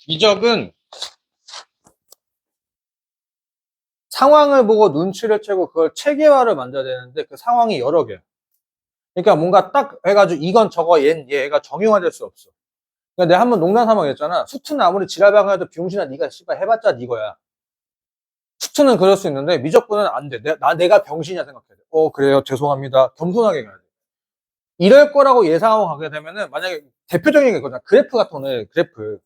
미적은 상황을 보고 눈치를 채고 그걸 체계화를 만들어야 되는데 그 상황이 여러 개야. 그러니까 뭔가 딱 해가지고 이건 저거 얘가 정형화될 수 없어. 그러니까 내가 한번 농담 삼아 했잖아. 수트는 아무리 지랄방을 해도 병신아 네가 씨발 해봤자 니거야. 수트는 그럴 수 있는데 미적분은 안 돼. 내가 병신이야 생각해야 돼. 그래요 죄송합니다. 겸손하게 가야 돼. 이럴 거라고 예상하고 가게 되면은 만약에 대표적인 게 있거든. 그래프 같은 거는 그래프.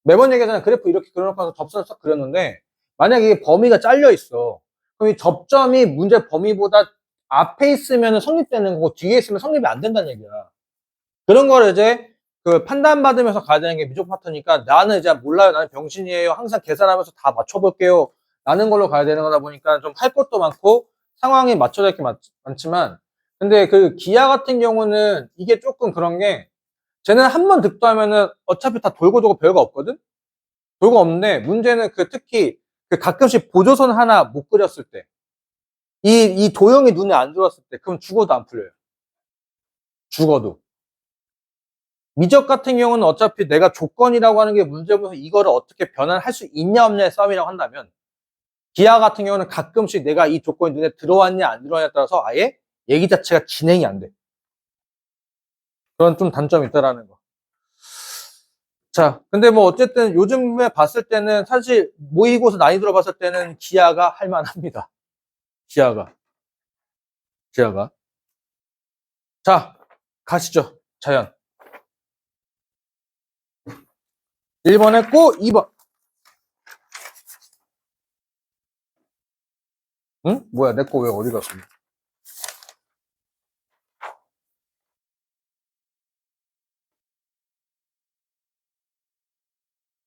매번 얘기하잖아. 그래프 이렇게 그려놓고 접선을 싹 그렸는데 만약에 이게 범위가 잘려 있어. 그럼 이 접점이 문제 범위보다 앞에 있으면 성립되는 거고 뒤에 있으면 성립이 안 된다는 얘기야. 그런 거를 이제 그 판단받으면서 가야 되는 게 미적 파트니까 나는 이제 몰라요. 나는 병신이에요. 항상 계산하면서 다 맞춰볼게요. 라는 걸로 가야 되는 거다 보니까 좀 할 것도 많고 상황에 맞춰야 될 게 많지만 근데 그 기아 같은 경우는 이게 조금 그런 게 쟤는 한 번 득도하면은 어차피 다 돌고 돌고 별거 없거든? 별거 없는데 문제는 그 특히 그 가끔씩 보조선 하나 못 그렸을 때 이 도형이 눈에 안 들어왔을 때 그럼 죽어도 안 풀려요. 죽어도. 미적 같은 경우는 어차피 내가 조건이라고 하는 게 문제면서 이거를 어떻게 변환할 수 있냐 없냐의 싸움이라고 한다면 기아 같은 경우는 가끔씩 내가 이 조건이 눈에 들어왔냐 안 들어왔냐에 따라서 아예 얘기 자체가 진행이 안 돼. 그런 좀 단점이 있다라는 거. 자, 근데 뭐 어쨌든 요즘에 봤을 때는 사실 모의고사 난이도로 봤을 때는 기아가 할만합니다. 기아가. 자, 가시죠. 자연. 1번 했고 2번. 응? 뭐야 내 거 왜 어디 갔어?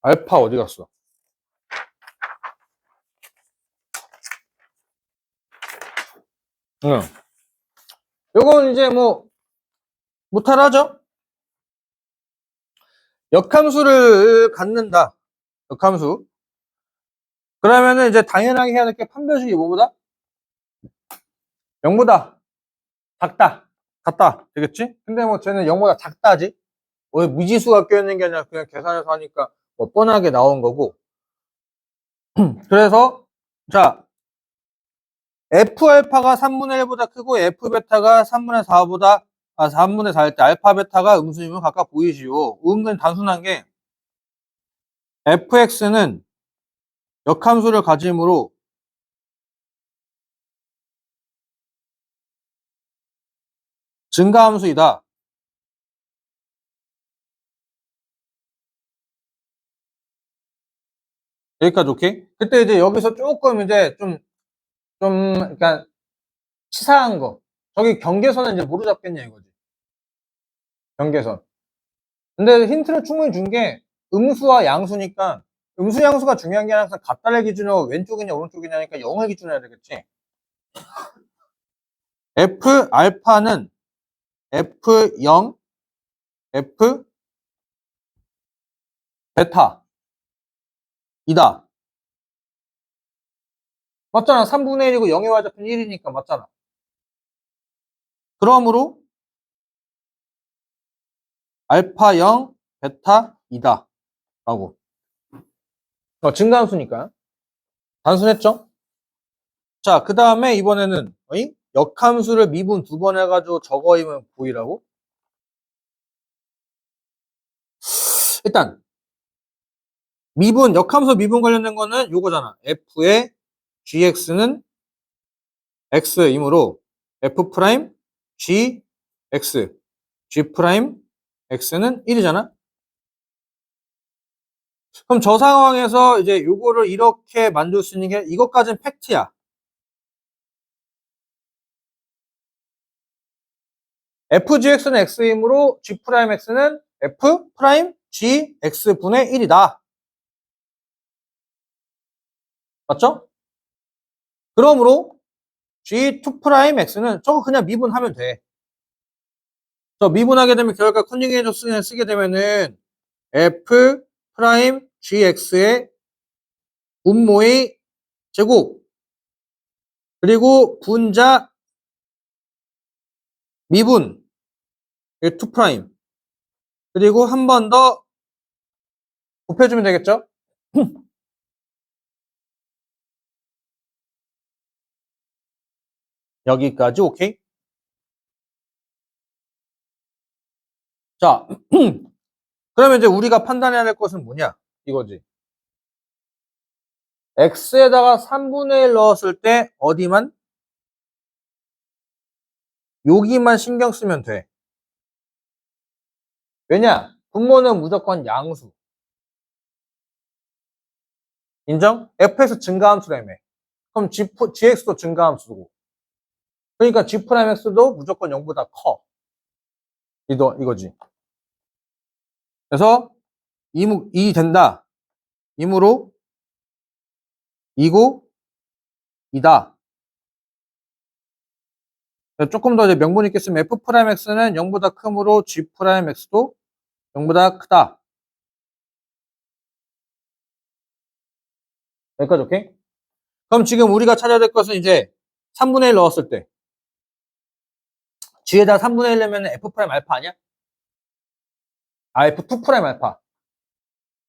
알파 어디 갔어? 응. 요건 이제 뭐 무탈하죠? 역함수를 갖는다. 역함수. 그러면은 이제 당연하게 해야 될 게 판별식이 뭐보다? 0보다 작다. 같다. 되겠지? 근데 뭐 쟤는 0보다 작다지? 왜 미지수가 껴있는 게 아니라 그냥 계산해서 하니까 뭐 뻔하게 나온 거고. 그래서 자 F알파가 3분의 1보다 크고 F베타가 3분의 4보다 3분의 4일 때 알파 베타가 음수임을 각각 보이시오. 은근 단순한 게 fx는 역함수를 가지므로 증가함수이다. 여기까지 오케이? 그때 이제 여기서 조금 이제 그러니까 치사한 거. 저기 경계선은 이제 뭐로 잡겠냐 이거지. 경계선. 근데 힌트를 충분히 준 게 음수와 양수니까 음수 양수가 중요한 게 아니라 같다를 기준으로 왼쪽이냐 오른쪽이냐니까 0을 기준으로 해야 되겠지. F 알파는 F0, F 베타 이다. 맞잖아. 3분의 1이고 0의 y-는 1이니까 맞잖아. 그러므로 알파 0, 베타 2다. 라고. 증가함수니까. 단순했죠? 자, 그 다음에 이번에는 역함수를 미분 2번 해가지고 저거이면 보이라고? 일단 역함수 미분 관련된 거는 요거잖아. f의 gx는 x이므로 f 프라임 g x g 프라임 x는 1이잖아. 그럼 저 상황에서 이제 요거를 이렇게 만들 수 있는 게 이것까지는 팩트야. fgx는 x이므로 g'x는 f'gx분의 1이다. 맞죠? 그러므로 g2'x는 저거 그냥 미분하면 돼. 저 미분하게 되면 결과 컨ju게이션 쓰게 되면은 f'gx의 분모의 제곱 그리고 분자 미분 2' 그리고 한 번 더 곱해주면 되겠죠? 여기까지 오케이? 자, 그러면 이제 우리가 판단해야 될 것은 뭐냐? 이거지. x에다가 3분의 1 넣었을 때 어디만? 여기만 신경 쓰면 돼. 왜냐? 분모는 무조건 양수. 인정? fx 증가함수라며. 그럼 gx도 증가함수고. 그러니까 g'x도 무조건 0보다 커. 이거지. 그래서 이 된다. 이므로 이고 이다. 조금 더 이제 명분 있게 쓰면 f'x는 0보다 크므로 g'x도 0보다 크다. 여기까지 오케이? 그럼 지금 우리가 찾아야 될 것은 이제 3분의 1 넣었을 때 g에다 3분의 1 넣으면 f' 알파 아니야? 아, f2' 알파.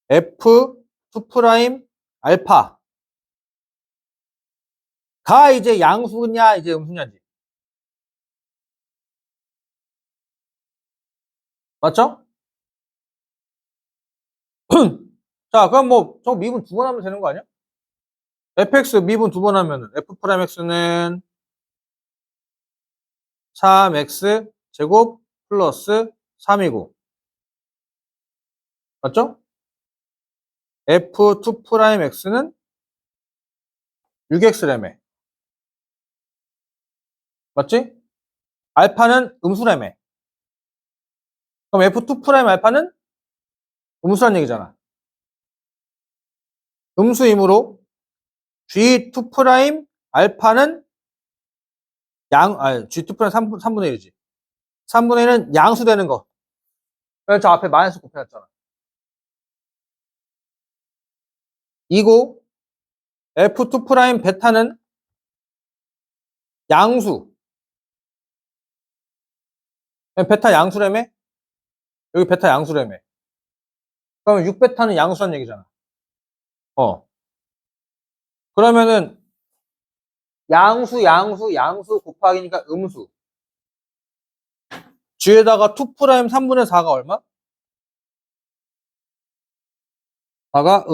f2' 알파. 가 이제 양수냐 이제 음수냐지. 맞죠? 자, 그럼 뭐 저 미분 두 번 하면 되는 거 아니야? fx 미분 두 번 하면은 f'x는 3x 제곱 플러스 3이고 맞죠? f2'x는 6x라며 맞지? 알파는 음수라며 그럼 f2' 알파는 음수란 얘기잖아. 음수이므로 g2' 알파는 g2' 3분의 1이지. 3분의 1은 양수되는 거. 그래서 저 앞에 마이너스 곱해놨잖아. 이고 f2' 베타는 양수. 베타 양수라며? 여기 베타 양수라며. 그러면 6베타는 양수란 얘기잖아. 그러면은 양수 곱하기니까 음수. g에다가 2' 3분의 4가 얼마? 4가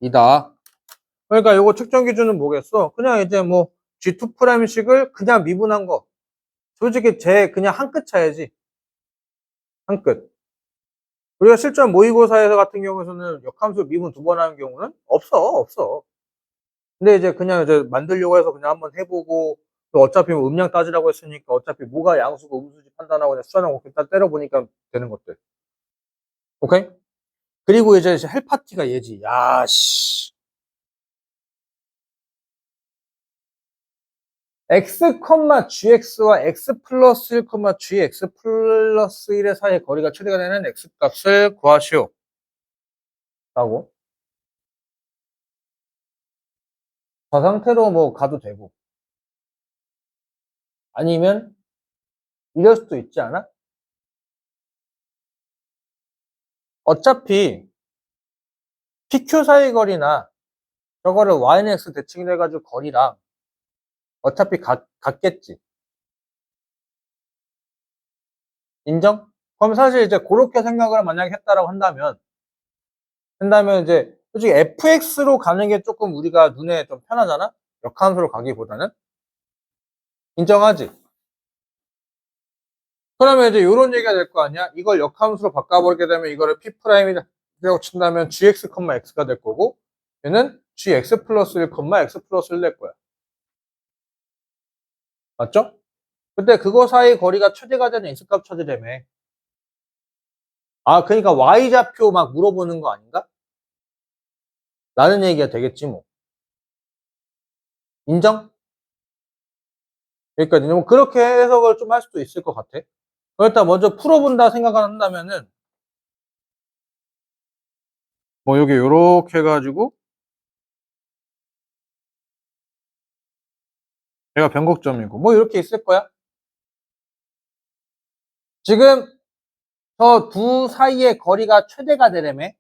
음수이다. 그러니까 이거 측정 기준은 뭐겠어? 그냥 이제 뭐 g2'식을 그냥 미분한 거. 솔직히 그냥 한 끗 차이지. 한 끗. 우리가 실전 모의고사에서 같은 경우에는 역함수 미분 두 번 하는 경우는 없어. 근데 이제 그냥 이제 만들려고 해서 그냥 한번 해보고 또 어차피 뭐 음량 따지라고 했으니까 어차피 뭐가 양수고 음수인지 판단하고 그냥 수단하고 일단 때려보니까 되는 것들. 오케이? 그리고 이제 할 파티가 얘지. 야, 씨. x, gx와 x 플러스 1, gx 플러스 1의 사이의 거리가 최대가 되는 x 값을 구하시오. 라고. 저 상태로 뭐 가도 되고. 아니면 이럴 수도 있지 않아? 어차피 PQ 사이 거리나 저거를 Y는 X 대칭돼가지고 거리랑 어차피 같겠지. 인정? 그럼 사실 이제 그렇게 생각을 만약에 했다라고 한다면 이제 솔직히 fx로 가는 게 조금 우리가 눈에 좀 편하잖아? 역함수로 가기보다는. 인정하지? 그러면 이제 이런 얘기가 될 거 아니야? 이걸 역함수로 바꿔버리게 되면 이거를 P'이라고 친다면 gx, x가 될 거고 얘는 gx 플러스 1, x 플러스 1 될 거야. 맞죠? 근데 그거 사이 거리가 최대가 되는 x값 찾으려면 그러니까 y좌표 막 물어보는 거 아닌가? 라는 얘기가 되겠지 뭐. 인정? 그러니까 뭐 그렇게 해석을 좀 할 수도 있을 것 같아. 일단 먼저 풀어본다 생각을 한다면은 뭐 여기 요렇게 해가지고 얘가 변곡점이고 뭐 이렇게 있을 거야. 지금 저 두 사이의 거리가 최대가 되려면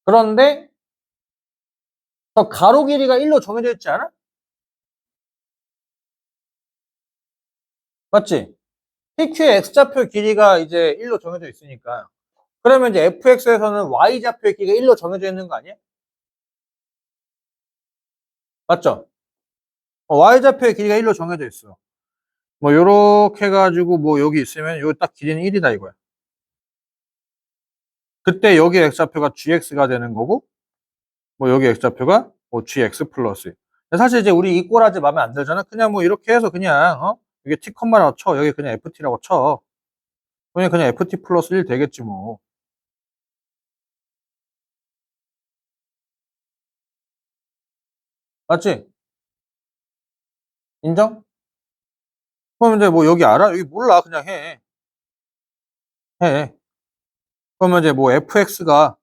그런데 저 가로 길이가 1로 정해져 있지 않아? 맞지? PQ의 X좌표 길이가 이제 1로 정해져 있으니까. 그러면 이제 FX에서는 Y좌표의 길이가 1로 정해져 있는 거 아니야? 맞죠? Y좌표의 길이가 1로 정해져 있어. 뭐, 요렇게 해가지고, 뭐, 여기 있으면, 요 딱 길이는 1이다, 이거야. 그때 여기 X좌표가 GX가 되는 거고, 뭐, 여기 X좌표가 뭐, GX 플러스. 사실 이제 우리 이 꼬라지 마음에 안 들잖아? 그냥 뭐, 이렇게 해서 그냥, 이게 T 컴마라고 쳐. 여기 그냥 FT라고 쳐. 그냥 FT 플러스 1 되겠지, 뭐. 맞지? 인정? 그럼 이제 뭐, 여기 알아? 여기 몰라. 그냥 해. 해. 그러면 이제 뭐, FX가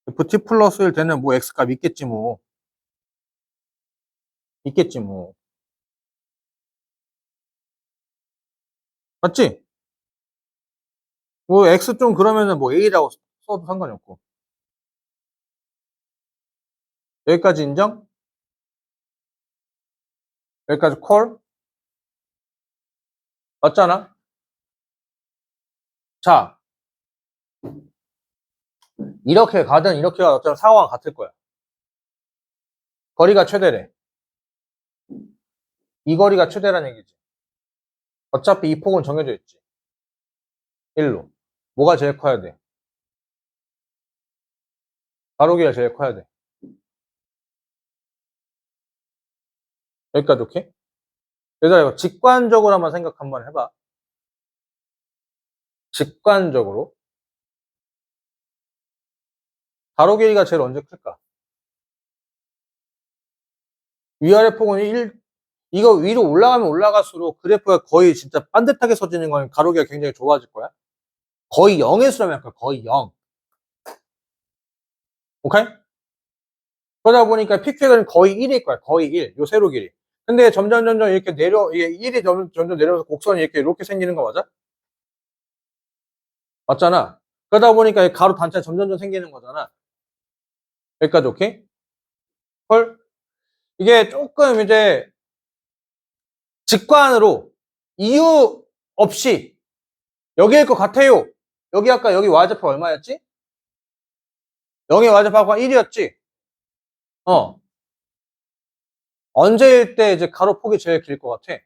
FT 플러스 1 되는 뭐, X값 있겠지, 뭐. 있겠지, 뭐. 맞지? 뭐, X 좀 그러면은 뭐, A라고 써도 상관이 없고. 여기까지 인정? 여기까지 콜? 맞잖아? 자, 이렇게 가든 이렇게 가든 어차피 상황은 같을 거야. 거리가 최대래. 이 거리가 최대란 얘기지. 어차피 이 폭은 정해져 있지. 1로. 뭐가 제일 커야 돼? 가로기가 제일 커야 돼. 여기까지 오케이? 얘들아, 이거 직관적으로 한번 생각 한번 해봐. 직관적으로. 가로 길이가 제일 언제 클까? 위아래 폭은 1, 이거 위로 올라가면 올라갈수록 그래프가 거의 진짜 반듯하게 서지는 거는 가로기가 굉장히 좁아질 거야. 거의 0의 수라면 할까? 거의 0. 오케이? 그러다 보니까 PQ는 거의 1일 거야. 거의 1. 요 세로 길이. 근데 점점 이렇게 이게 1이 점점 내려오면서 곡선이 이렇게 생기는 거 맞아? 맞잖아. 그러다 보니까 이 가로 단차 점점 생기는 거잖아. 여기까지 오케이? 헐? 이게 조금 이제 직관으로 이유 없이 여기일 것 같아요. 여기 아까 여기 y좌표 얼마였지? 0의 y좌표가 1이었지? 어. 언제일 때 이제 가로 폭이 제일 길 것 같아?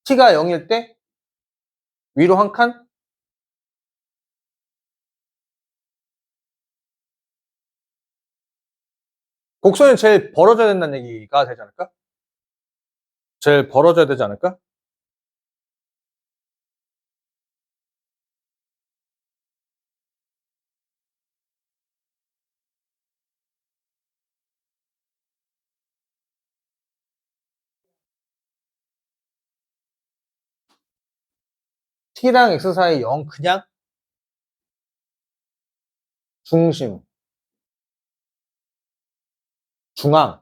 t가 0일 때? 위로 한 칸? 곡선이 제일 벌어져야 된다는 얘기가 되지 않을까? 제일 벌어져야 되지 않을까? t랑 x 사이 0 그냥 중심, 중앙.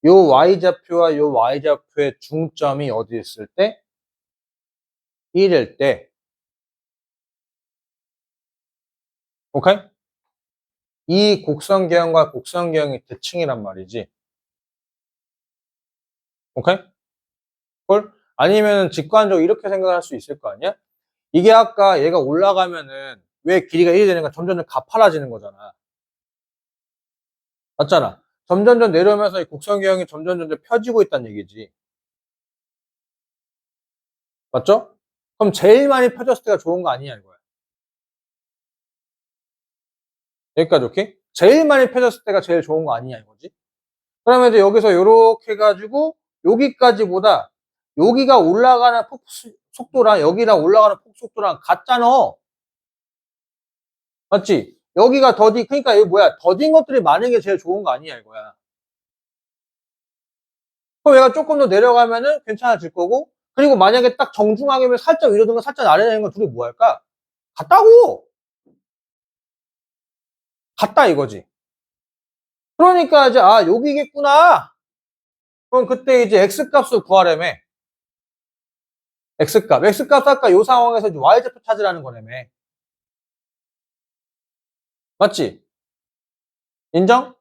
요 y좌표와 요 y좌표의 중점이 어디 있을 때? 1일 때. 오케이? 이 곡선계형과 곡선계형이 대칭이란 말이지. 오케이? 헐? 아니면 직관적으로 이렇게 생각할 수 있을 거 아니야? 이게 아까 얘가 올라가면은 왜 길이가 1이 되는가? 점점 가파라지는 거잖아. 맞잖아. 점점 내려오면서 이 곡선계형이 점점 펴지고 있다는 얘기지. 맞죠? 그럼 제일 많이 펴졌을 때가 좋은 거 아니냐 이거야. 여기까지 오케이? 제일 많이 펴졌을 때가 제일 좋은 거 아니냐 이거지. 그러면 이제 여기서 요렇게 해가지고 여기까지보다 여기가 올라가는 폭 속도랑 여기랑 올라가는 폭 속도랑 같잖아. 맞지? 여기가 더디, 그러니까 이거 뭐야? 더딘 것들이 많은 게 제일 좋은 거 아니냐 이거야. 그럼 얘가 조금 더 내려가면은 괜찮아질 거고, 그리고 만약에 딱 정중앙이면 살짝 위로 든가 살짝 아래로 되는 건 둘이 뭐 할까? 같다고! 같다 이거지. 그러니까 이제 아 여기겠구나. 그럼 그때 이제 x값을 구하려며. x값 아까 요 상황에서 이제 y좌표 찾으라는 거라며. 맞지? 인정?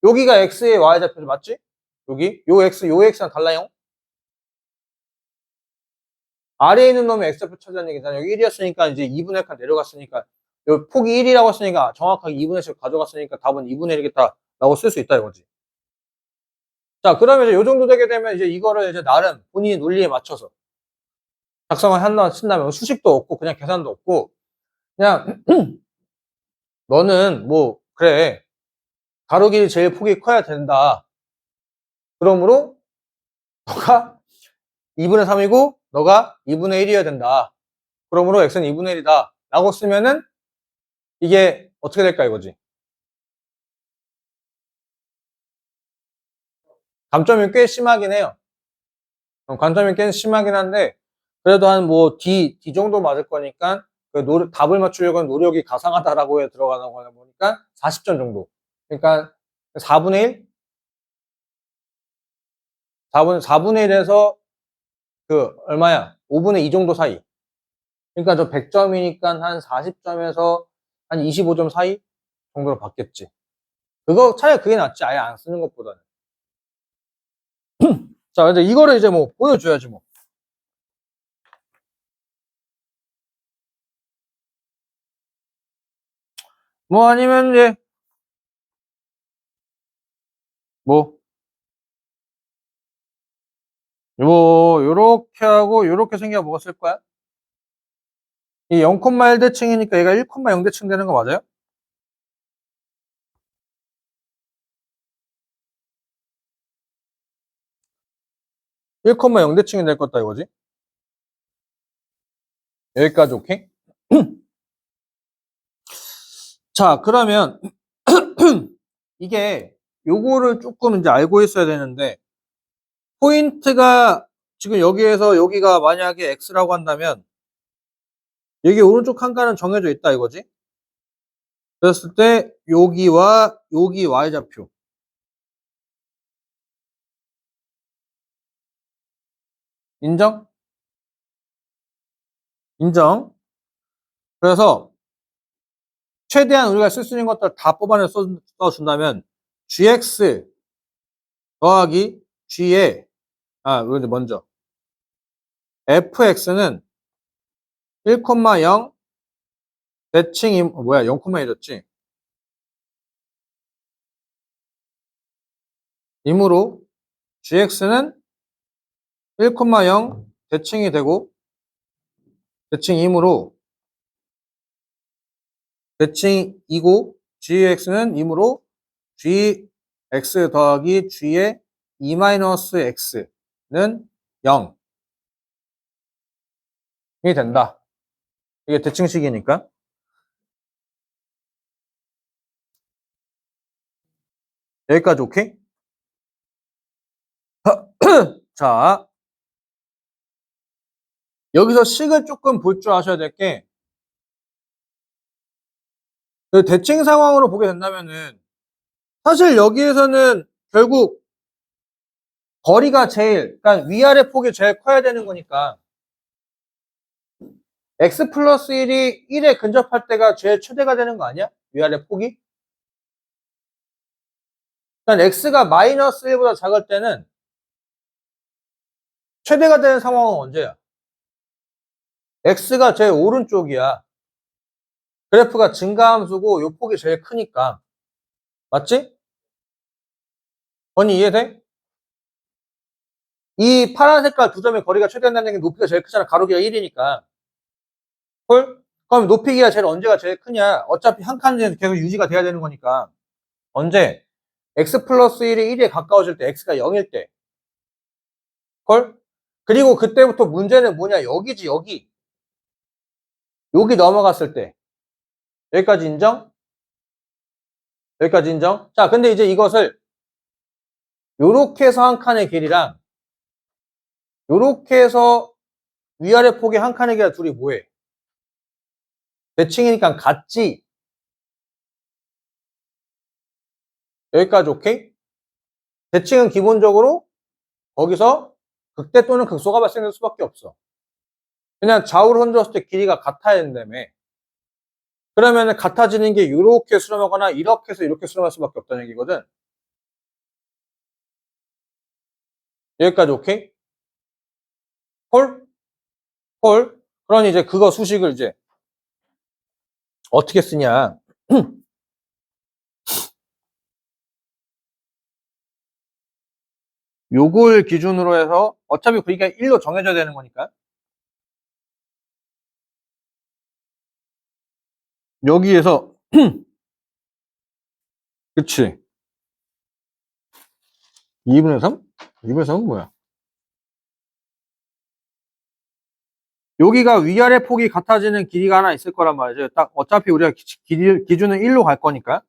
여기가 x의 y좌표죠. 맞지? 여기 요 x랑 달라요. 아래에 있는 놈의 x좌표 찾으라는 얘기잖아. 여기 1이었으니까 이제 2분의 1칸 내려갔으니까 여기 폭이 1이라고 했으니까 정확하게 2분의 1씩 가져갔으니까 답은 2분의 1이겠다 라고 쓸 수 있다 이거지. 자, 그러면 이제 요 정도 되게 되면 이제 이거를 이제 나름 본인이 논리에 맞춰서 작성을 한다 친다면 수식도 없고 그냥 계산도 없고 그냥 너는 뭐 그래 가로 길이 제일 폭이 커야 된다. 그러므로 너가 2분의 3이고 너가 2분의 1이어야 된다. 그러므로 x는 2분의 1이다 라고 쓰면은 이게 어떻게 될까 이거지. 감점이 꽤 심하긴 해요. 관점이 꽤 심하긴 한데 그래도 한 뭐 D 정도 맞을 거니까 그 답을 맞추려고 하는 노력이 가상하다라고 해 들어가는 거나 보니까 40점 정도. 그러니까 4분의 1? 4분의 1에서 그 얼마야? 5분의 2 정도 사이. 그러니까 저 100점이니까 한 40점에서 한 25점 사이 정도로 받겠지. 그거 차라리 그게 낫지. 아예 안 쓰는 것보다는. 자, 근데 이거를 이제 뭐 보여줘야지 뭐. 뭐 아니면 이제 뭐 요렇게 하고 요렇게 생겨 먹었을 거야? 이 0,1대칭이니까 얘가 1,0대칭 되는 거 맞아요? 1,0대칭이 될 거다 이거지? 여기까지 오케이? 자, 그러면 이게 요거를 조금 이제 알고 있어야 되는데 포인트가 지금 여기에서 여기가 만약에 x라고 한다면 여기 오른쪽 칸가는 정해져 있다 이거지? 그랬을 때 여기와 여기 y좌표 인정? 인정? 그래서 최대한 우리가 쓸 수 있는 것들 다 뽑아내서 써준다면 gx 더하기 g의 먼저 fx는 1,0 대칭이 뭐야 0,1였지? 이므로 gx는 1,0 대칭이 되고 대칭이므로 대칭이고 gx는 이므로 gx 더하기 g의 2-x는 0이 된다. 이게 대칭식이니까. 여기까지 오케이? 자, 여기서 식을 조금 볼 줄 아셔야 될 게, 그 대칭 상황으로 보게 된다면은, 사실 여기에서는 결국 거리가 그러니까 위아래 폭이 제일 커야 되는 거니까, x 플러스 1이 1에 근접할 때가 제일 최대가 되는 거 아니야? 위아래 폭이? 그러니까 x가 마이너스 1보다 작을 때는 최대가 되는 상황은 언제야? x가 제일 오른쪽이야. 그래프가 증가함수고 요 폭이 제일 크니까. 맞지? 언니 이해돼? 이 파란 색깔 두 점의 거리가 최대한다는 게 높이가 제일 크잖아. 가로기가 1이니까. 헐? 그럼 높이가 언제가 제일 크냐? 어차피 한 칸은 계속 유지가 돼야 되는 거니까. 언제? x 플러스 1이 1에 가까워질 때, x가 0일 때. 헐? 그리고 그때부터 문제는 뭐냐? 여기지, 여기. 여기 넘어갔을 때. 여기까지 인정? 여기까지 인정? 자, 근데 이제 이것을 요렇게 해서 한 칸의 길이랑 요렇게 해서 위아래 폭의 한 칸의 길이랑 둘이 뭐해? 대칭이니까 같지? 여기까지 오케이? 대칭은 기본적으로 거기서 극대 또는 극소가 발생될 수밖에 없어. 그냥 좌우로 흔들었을 때 길이가 같아야 된다며. 그러면 같아지는 게 이렇게 수렴하거나 이렇게 해서 이렇게 수렴할 수밖에 없다는 얘기거든. 여기까지 오케이? 콜? 콜? 그러니 이제 그거 수식을 이제 어떻게 쓰냐. 요걸 기준으로 해서 어차피 그게 1로 정해져야 되는 거니까. 여기에서 그치. 2분의 3? 2분의 3은 뭐야? 여기가 위아래 폭이 같아지는 길이가 하나 있을 거란 말이죠. 딱 어차피 우리가 기준은 1로 갈 거니까.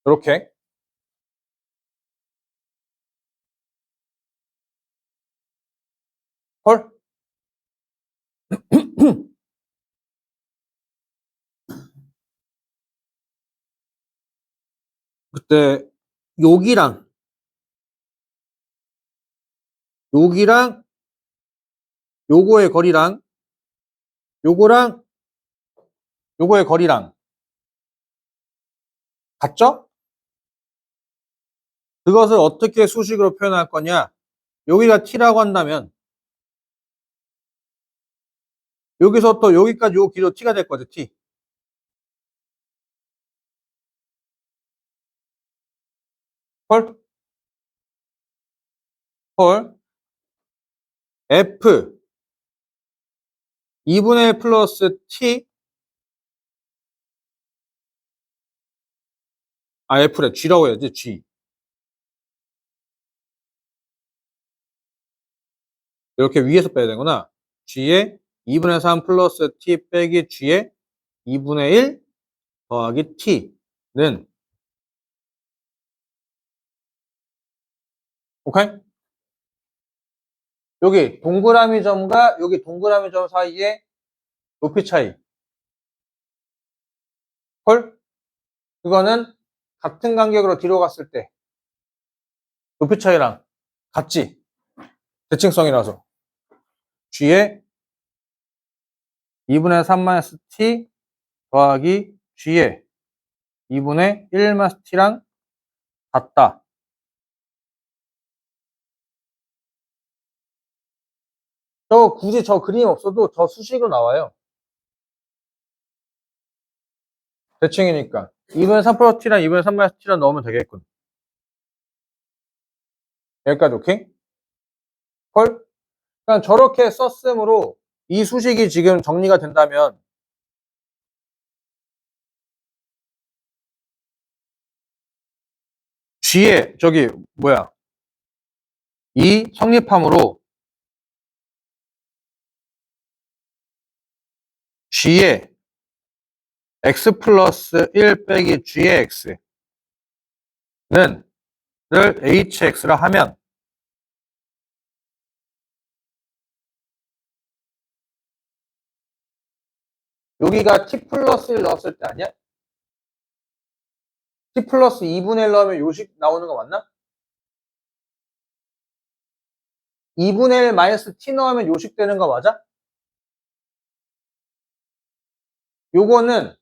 이렇게. 헐? 그때 여기랑 요거의 거리랑 요거랑 요거의 거리랑 같죠? 그것을 어떻게 수식으로 표현할 거냐? 여기가 t라고 한다면 여기서 또 여기까지 요 길이도 t가 될 거죠, t. 헐? 헐? f 2분의 1 플러스 t f래. g라고 해야지, g. 이렇게 위에서 빼야 되구나. g에 2분의 3 플러스 t 빼기 g에 2분의 1 더하기 t는 오케이? 여기 동그라미 점과 여기 동그라미 점 사이에 높이 차이. 헐? 그거는 같은 간격으로 뒤로 갔을 때 높이 차이랑 같지? 대칭성이라서. g에 2분의 3-t 더하기 g에 2분의 1-t랑 같다. 굳이 저 그림 없어도 저 수식으로 나와요. 대칭이니까. 2분의 3 플러스 t랑 2분의 3-t랑 넣으면 되겠군. 여기까지 오케이? 헐? 그냥 저렇게 썼으므로 이 수식이 지금 정리가 된다면 g에 이 성립함으로 g에 x 플러스 1 빼기 g의 x는 를 hx라 하면 여기가 t 플러스 1 넣었을 때 아니야? t 플러스 2분의 1 넣으면 요식 나오는 거 맞나? 2분의 1 마이너스 t 넣으면 요식 되는 거 맞아? 요거는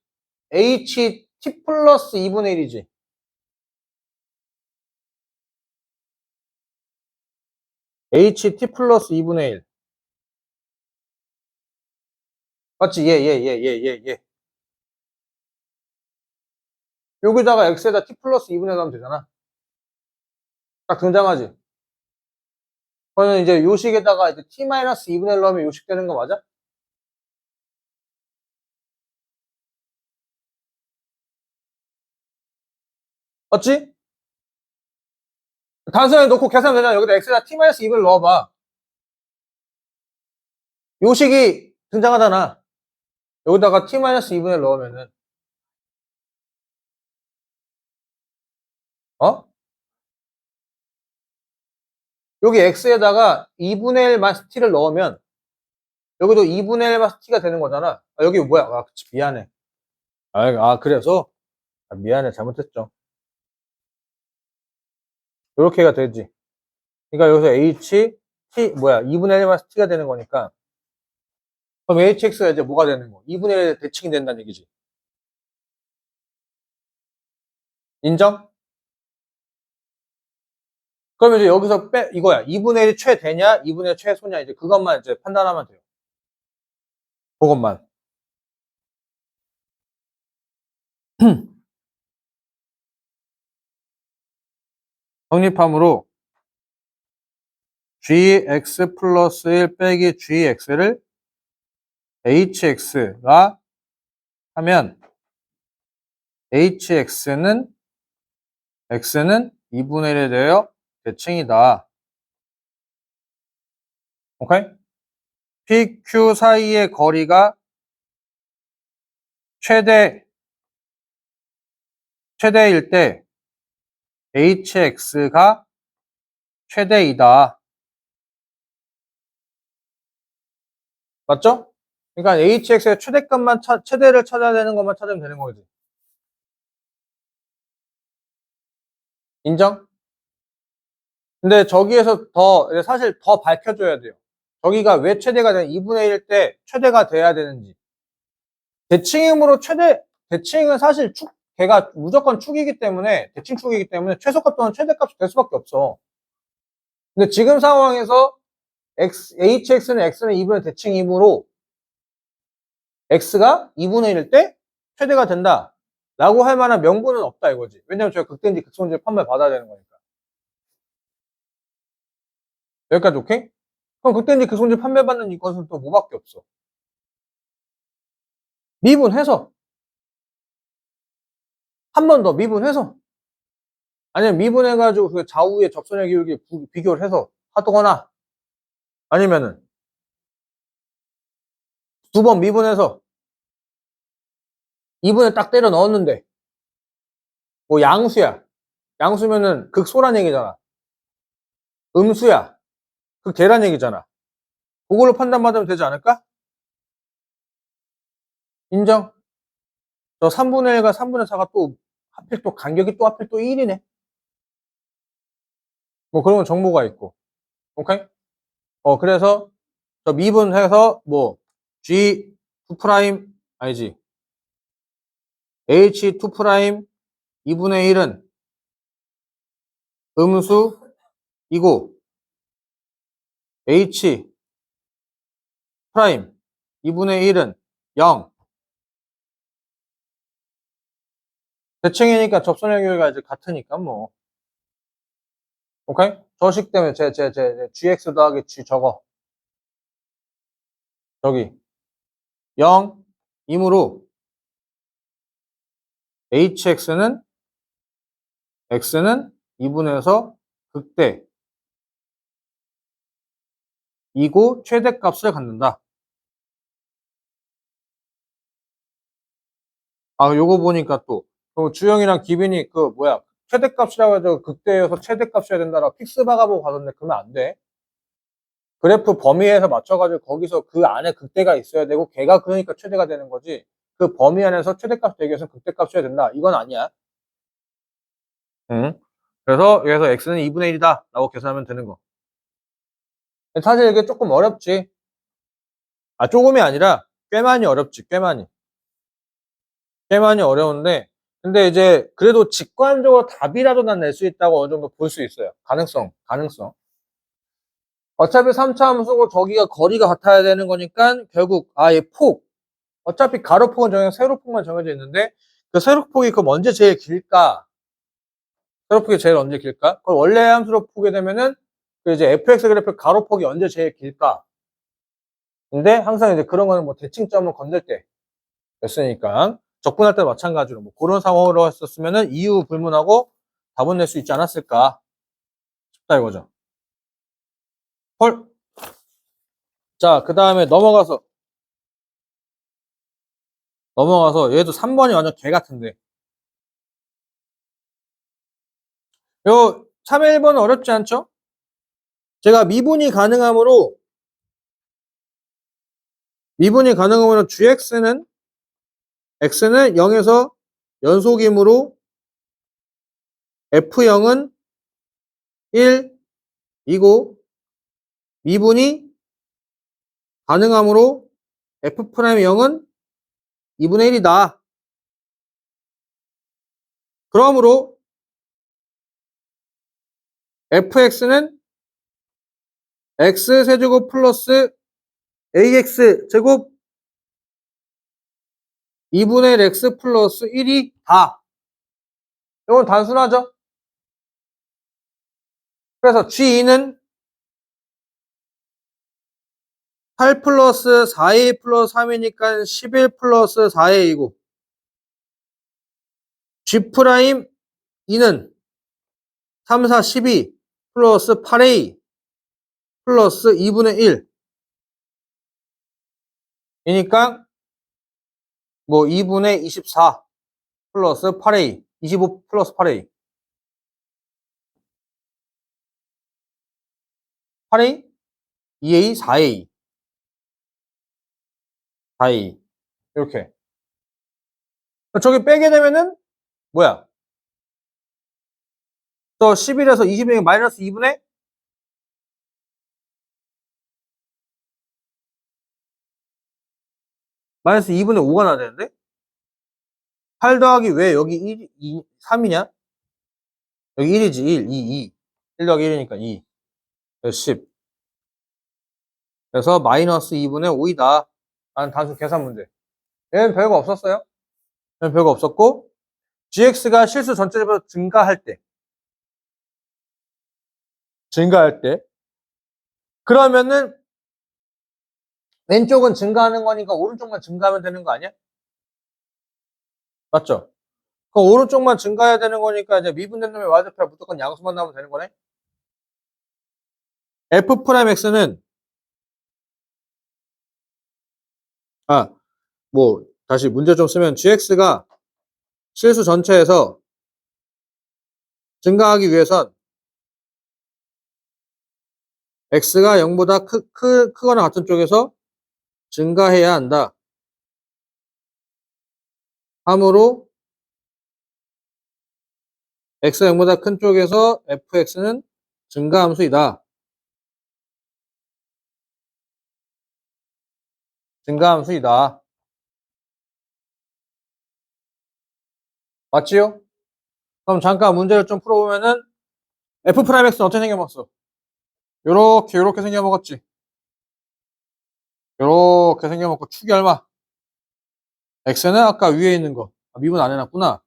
h t 플러스 2분의 1이지. h t 플러스 2분의 1. 맞지? 예. 여기다가 x에다 t 플러스 2분의 1 하면 되잖아. 딱 등장하지? 그러면 이제 요식에다가 이제 t 마이너스 2분의 1 넣으면 요식 되는 거 맞아? 맞지? 단순하게 놓고 계산하면 되잖아. 여기다 x에다 t 마이너스 2분의 1 넣어봐. 요식이 등장하잖아. 여기다가 t 마이너스 2분의 1 넣으면은 어? 여기 x에다가 2분의 1 마이너스 t를 넣으면 여기도 2분의 1 마이너스 t가 되는 거잖아. 아, 여기 뭐야? 아, 그치, 미안해. 그래서? 미안해. 잘못했죠. 이렇게가 되지. 그러니까 여기서 h, t, 2분의 1 마이너스 t가 되는 거니까. 그럼 hx가 이제 뭐가 되는 거? 2분의 1 대칭이 된다는 얘기지. 인정? 그러면 이제 여기서 이거야. 2분의 1이 최대냐? 2분의 1 최소냐? 이제 그것만 이제 판단하면 돼요. 그것만. 성립함으로 gx 플러스 1 빼기 gx를 hx가 하면 x는 2분의 1에 대하여 대칭이다. 오케이? PQ 사이의 거리가 최대일 때 hx가 최대이다. 맞죠? 그러니까 hx의 최대값만 최대를 찾아야 되는 것만 찾으면 되는 거지. 인정? 근데 저기에서 사실 더 밝혀줘야 돼요. 저기가 왜 최대가 되는 2분의 1일 때 최대가 돼야 되는지. 대칭은 사실 걔가 무조건 축이기 때문에, 대칭축이기 때문에 최소값 또는 최대값이 될 수밖에 없어. 근데 지금 상황에서 hx는 2분의 대칭이므로 x가 2분의 1일 때 최대가 된다. 라고 할 만한 명분은 없다 이거지. 왜냐면 저희가 극대인지 극소인지 판별 받아야 되는 거니까. 여기까지 오케이? 그럼 극대인지 극소인지 판별받는 이것은 또 뭐밖에 없어. 미분해서. 한 번 더 미분해서. 아니면 미분해가지고 그 좌우의 접선의 기울기 비교를 해서 하거나 아니면은 두 번 미분해서 2분에 딱 때려 넣었는데 뭐 양수야. 양수면은 극소란 얘기잖아. 음수야. 극대란 얘기잖아. 그걸로 판단받으면 되지 않을까? 인정? 저 3분의 1과 3분의 4가 또 하필 또 간격이 또 하필 또 1이네. 뭐 그런 건 정보가 있고. 오케이? 그래서 저 미분해서 뭐 G2 프라임 아니지. H2 프라임 2분의 1은 음수이고 H 프라임 2분의 1은 0. 대칭이니까 접선의 교회가 이제 같으니까 뭐. 오케이? 저식 때문에 GX 더하기 G 저기 0 이므로 HX는 X는 2분에서 극대 이고 최대값을 갖는다. 요거 보니까 또 주영이랑 기빈이 최대값이라고 해서 극대여서 최대값이어야 된다라고 픽스 박아보고 가던데 그러면 안 돼. 그래프 범위에서 맞춰가지고 거기서 그 안에 극대가 있어야 되고 걔가 그러니까 최대가 되는 거지. 그 범위 안에서 최대값 되기 위해서는 극대값이어야 된다. 이건 아니야. 응. 그래서 여기서 x는 2분의 1이다 라고 계산하면 되는 거. 사실 이게 조금 어렵지. 조금이 아니라 꽤 많이 어렵지. 꽤 많이 어려운데 근데 이제 그래도 직관적으로 답이라도 난 낼 수 있다고 어느 정도 볼 수 있어요. 가능성. 어차피 3차 함수고 저기가 거리가 같아야 되는 거니까 결국 얘 폭. 어차피 가로폭은 세로폭만 정해져 있는데 그 세로폭이 그럼 언제 제일 길까? 세로폭이 제일 언제 길까? 그걸 원래 함수로 보게 되면은 그 이제 fx 그래프 가로폭이 언제 제일 길까? 근데 항상 이제 그런 거는 뭐 대칭점을 건들 때 였으니까 적분할 때 마찬가지로 뭐 그런 상황으로 했었으면은 이유 불문하고 답은 낼 수 있지 않았을까 싶다 이거죠. 헐. 자, 그 다음에 넘어가서 얘도 3번이 완전 개 같은데. 요 3의 1번은 어렵지 않죠? 제가 미분이 가능하므로 미분이 가능하면 gx는 x는 0에서 연속이므로 f0은 1이고 미분이 가능하므로 f'0은 2분의 1이다. 그러므로 fx는 x세제곱 플러스 ax제곱 2분의 1 x 플러스 1이 다. 이건 단순하죠? 그래서 G2는 8 플러스 4a 플러스 3이니까 11 플러스 4a이고 G'2는 3, 4, 12 플러스 8a 플러스 2분의 1 이니까 뭐 2분의 24 플러스 8a 25 플러스 8a 8a 2a 4a 4a 이렇게 저기 빼게 되면은 뭐야 또 11에서 20이 마이너스 2분의 마이너스 2분의 5가 나야 되는데 8 더하기 왜 여기 1, 3이냐 여기 1이지 1, 2 1 더하기 1이니까 2 그래서 10 그래서 마이너스 2분의 5이다 라는 단순 계산 문제. 얘는 별거 없었어요. 얘는 별거 없었고 gx가 실수 전체적으로 증가할 때 그러면은 왼쪽은 증가하는 거니까 오른쪽만 증가하면 되는 거 아니야? 맞죠? 그 오른쪽만 증가해야 되는 거니까 이제 미분된 놈의 y좌표가 무조건 양수만 나오면 되는 거네. f'x는 뭐 다시 문제 좀 쓰면 gx가 실수 전체에서 증가하기 위해선 x가 0보다 크거나 같은 쪽에서 증가해야 한다. 함으로 x가 0보다 큰 쪽에서 fx는 증가함수이다. 증가함수이다. 맞지요? 그럼 잠깐 문제를 좀 풀어보면은 f'x는 어떻게 생겨먹었어? 요렇게 생겨먹었지. 요렇게 생겨먹고 축이 얼마? x는 아까 위에 있는 거 미분 안 해놨구나.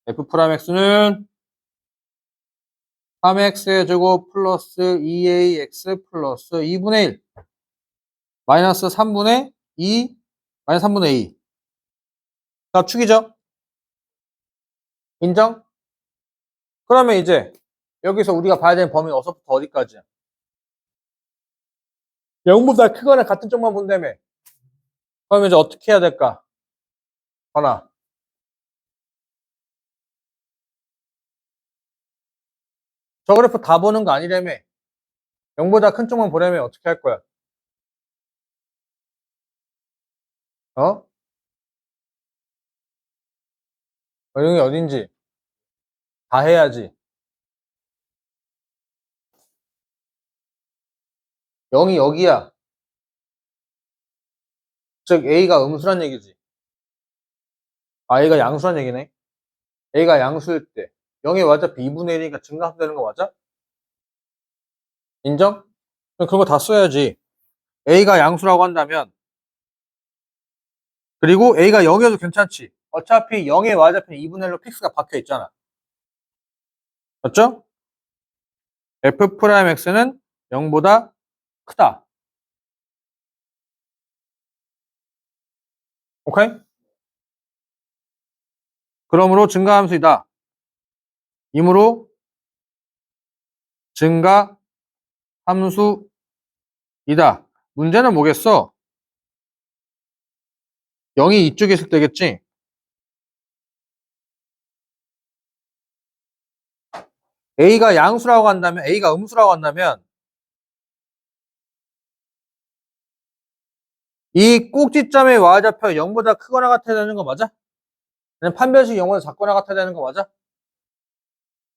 f'x는 3x의 제곱 플러스 2ax 플러스 2분의 1 마이너스 3분의 2 마이너스 3분의 2 다 축이죠? 인정? 그러면 이제 여기서 우리가 봐야 되는 범위는 어디서부터 어디까지야? 0보다 크거나 같은 쪽만 본다며. 그러면 이제 어떻게 해야 될까? 하나. 저 그래프 다 보는 거 아니라며. 0보다 큰 쪽만 보려면 어떻게 할 거야? 어? 0이 어딘지 다 해야지. 0이 여기야. 즉 A가 음수란 얘기지. A가 양수란 얘기네. A가 양수일 때 0이 어차피 2분의 1이니까 증가되는 거 맞아? 인정? 그럼 그거 다 써야지. A가 양수라고 한다면 그리고 A가 0이어도 괜찮지. 어차피 0의 y좌표는 2분의 1로 픽스가 박혀 있잖아. 맞죠? f'x는 0보다 크다. 오케이? 그러므로 증가함수이다. 이므로 증가함수이다. 문제는 뭐겠어? 0이 이쪽에 있을 때겠지? A가 양수라고 한다면, A가 음수라고 한다면 이 꼭지점의 y좌표 0보다 크거나 같아야 되는 거 맞아? 아니면 판별식 0보다 작거나 같아야 되는 거 맞아?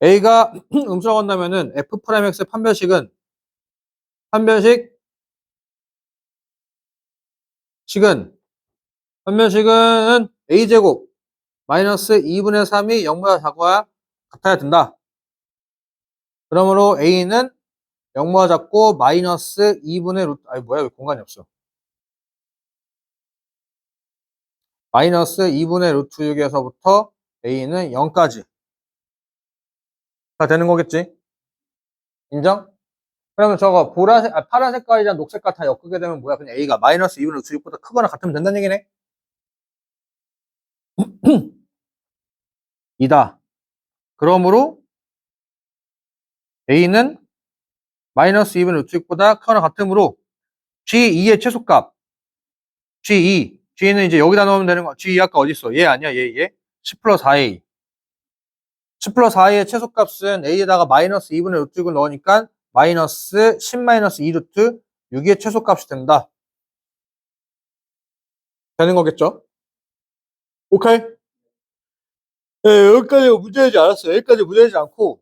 A가 음수라고 한다면은 F'X의 판별식은 A제곱 마이너스 2분의 3이 0보다 작아야 같아야 된다. 그러므로 A는 0보다 작고 마이너스 2분의 루트, 아니 뭐야 왜 공간이 없어. 마이너스 2분의 루트 6에서부터 A는 0까지 다 되는 거겠지? 인정? 그러면 저거 파란 색깔이랑 녹색 깔 다 엮게 되면 뭐야? 그냥 A가 마이너스 2분의 루트 6보다 크거나 같으면 된다는 얘기네? 이다. 그러므로 A는 마이너스 2분의 루트 6보다 크거나 같으므로 G2의 최소값 G2 G는 이제 여기다 넣으면 되는 거. G2 아까 어디 있어? 얘 아니야? 얘 10 플러스 4A 10 플러스 4A의 최소값은 A에다가 마이너스 2분의 루트 6을 넣으니까 마이너스 10 마이너스 2 루트 6의 최소값이 된다. 되는 거겠죠? 오케이? 네, 여기까지 문제되지 않았어요. 여기까지 문제되지 않고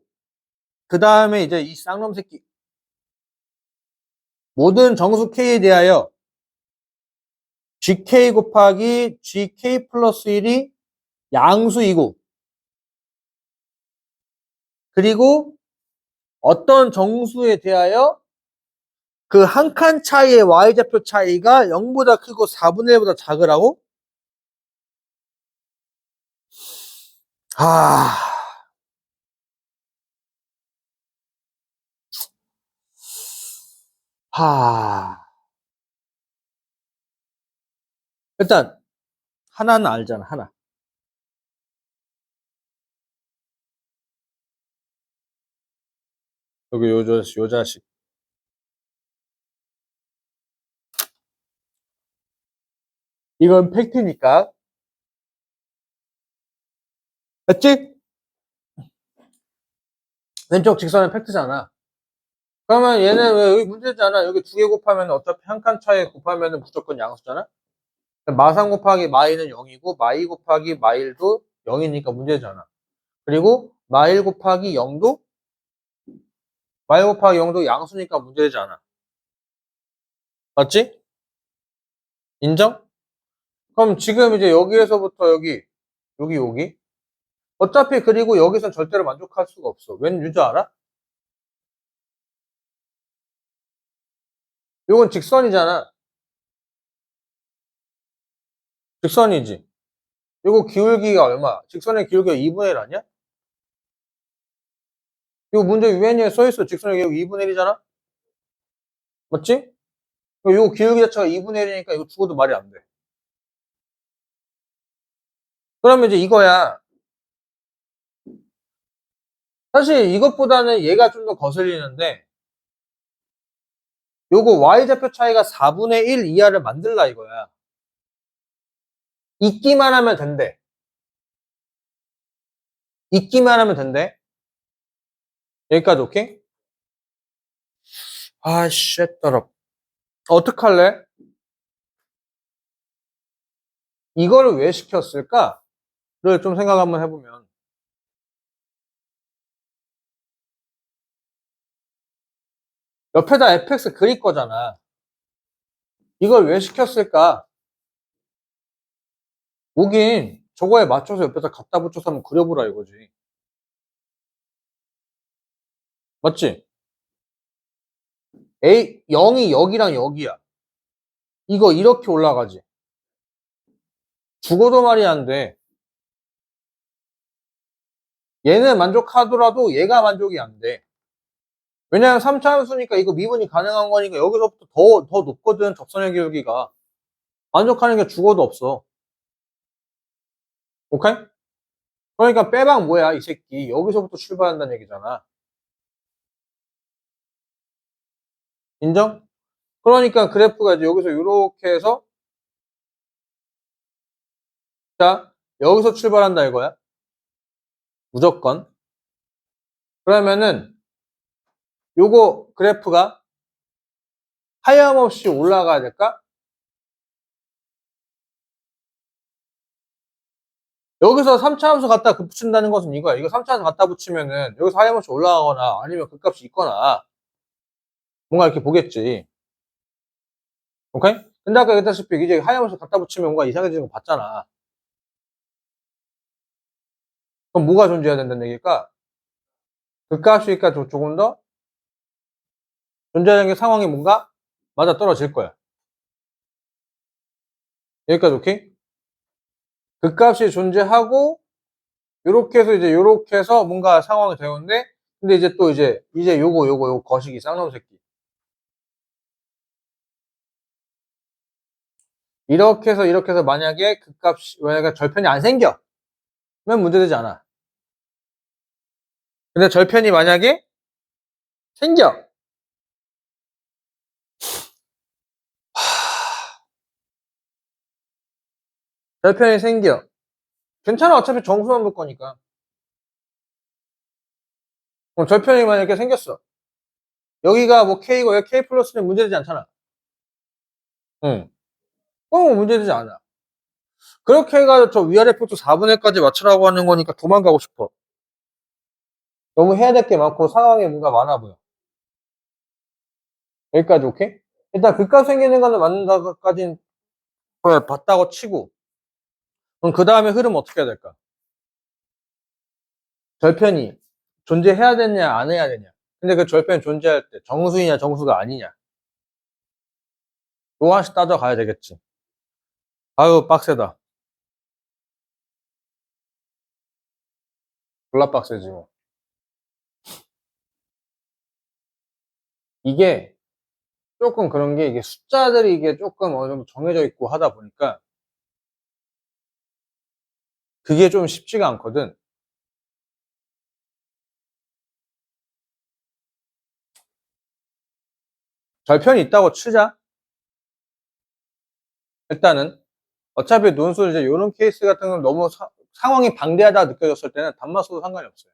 그 다음에 이제 이 쌍놈 새끼 모든 정수 K에 대하여 GK 곱하기 GK 플러스 1이 양수이고 그리고 어떤 정수에 대하여 그 한 칸 차이의 Y좌표 차이가 0보다 크고 4분의 1보다 작으라고? 하... 하... 일단 하나는 알잖아. 하나. 여기 요 자식. 이건 팩트니까. 됐지? 왼쪽 직선은 팩트잖아. 그러면 얘는 왜 여기 문제잖아. 여기 두 개 곱하면 어차피 한 칸 차이 곱하면 무조건 양수잖아. 마상 곱하기 마이는 0이고 마이 곱하기 마일도 0이니까 문제잖아. 그리고 마일 곱하기 0도 마일 곱하기 0도 양수니까 문제되지 않아. 맞지? 인정? 그럼 지금 이제 여기에서부터 여기 어차피 그리고 여기선 절대로 만족할 수가 없어. 왠 유저 알아? 이건 직선이잖아. 직선이지. 이거 기울기가 얼마? 직선의 기울기가 2분의 1 아니야? 이거 문제 유엔이에 써있어. 직선의 기울기 2분의 1이잖아? 맞지? 이거 기울기 자체가 2분의 1이니까 이거 죽어도 말이 안 돼. 그러면 이제 이거야. 사실 이것보다는 얘가 좀 더 거슬리는데 요거 Y좌표 차이가 4분의 1 이하를 만들라 이거야. 있기만 하면 된대. 있기만 하면 된대. 여기까지 오케이? 아, 쉣, 더럽. 어떡할래? 이거를 왜 시켰을까? 를 좀 생각 한번 해보면. 옆에다 fx 그릴 거잖아. 이걸 왜 시켰을까? 오긴 저거에 맞춰서 옆에다 갖다 붙여서 한번 그려보라 이거지. 맞지? A, 0이 여기랑 여기야. 이거 이렇게 올라가지. 죽어도 말이 안 돼. 얘는 만족하더라도 얘가 만족이 안 돼. 왜냐면 3차 함수니까 이거 미분이 가능한 거니까 여기서부터 더 높거든, 접선의 기울기가. 만족하는 게 죽어도 없어. 오케이? 그러니까 빼박 뭐야, 이 새끼. 여기서부터 출발한다는 얘기잖아. 인정? 그러니까 그래프가 이제 여기서 이렇게 해서, 자, 여기서 출발한다 이거야. 무조건. 그러면은, 요거 그래프가 하염없이 올라가야 될까? 여기서 3차 함수 갖다 붙인다는 것은 이거야. 이거 3차 함수 갖다 붙이면은 여기서 하염없이 올라가거나 아니면 그 값이 있거나 뭔가 이렇게 보겠지. 오케이? 근데 아까 얘기했다시피 이제 하염없이 갖다 붙이면 뭔가 이상해지는 거 봤잖아. 그럼 뭐가 존재해야 된다는 얘기일까? 그 값이니까 조금 더 존재하는 게 상황이 뭔가 맞아 떨어질 거야. 여기까지 오케이? 그 값이 존재하고 요렇게 해서 이제 요렇게 해서 뭔가 상황이 되는데 근데 이제 또 이제 요거 거시기 쌍놈 새끼. 이렇게 해서 만약에 그 값이 만약에 절편이 안 생겨 면 문제되지 않아. 근데 절편이 만약에 생겨. 절편이 생겨. 괜찮아. 어차피 정수만 볼 거니까. 절편이 만약에 생겼어. 여기가 뭐 K고 여기 K 플러스는 문제되지 않잖아. 응. 그럼 문제되지 않아. 그렇게 해가지고 저 위아래 폭도 4분의 1까지 맞추라고 하는 거니까 도망가고 싶어. 너무 해야 될 게 많고 상황에 뭔가 많아 보여. 여기까지 오케이? 일단 극값 생기는 거는 맞는다까지는 봤다고 치고 그럼 그 다음에 흐름 어떻게 해야 될까? 절편이 존재해야 되냐 안 해야 되냐. 근데 그 절편이 존재할 때 정수이냐 정수가 아니냐. 요 하나씩 따져가야 되겠지. 아유 빡세다. 졸라 빡세지 뭐. 이게 조금 그런 게 이게 숫자들이 이게 조금 어느 정도 정해져 있고 하다 보니까 그게 좀 쉽지가 않거든. 절편이 있다고 치자. 일단은 어차피 논술 이제 이런 케이스 같은 건 너무 상황이 방대하다 느껴졌을 때는 단마 써도 상관이 없어요.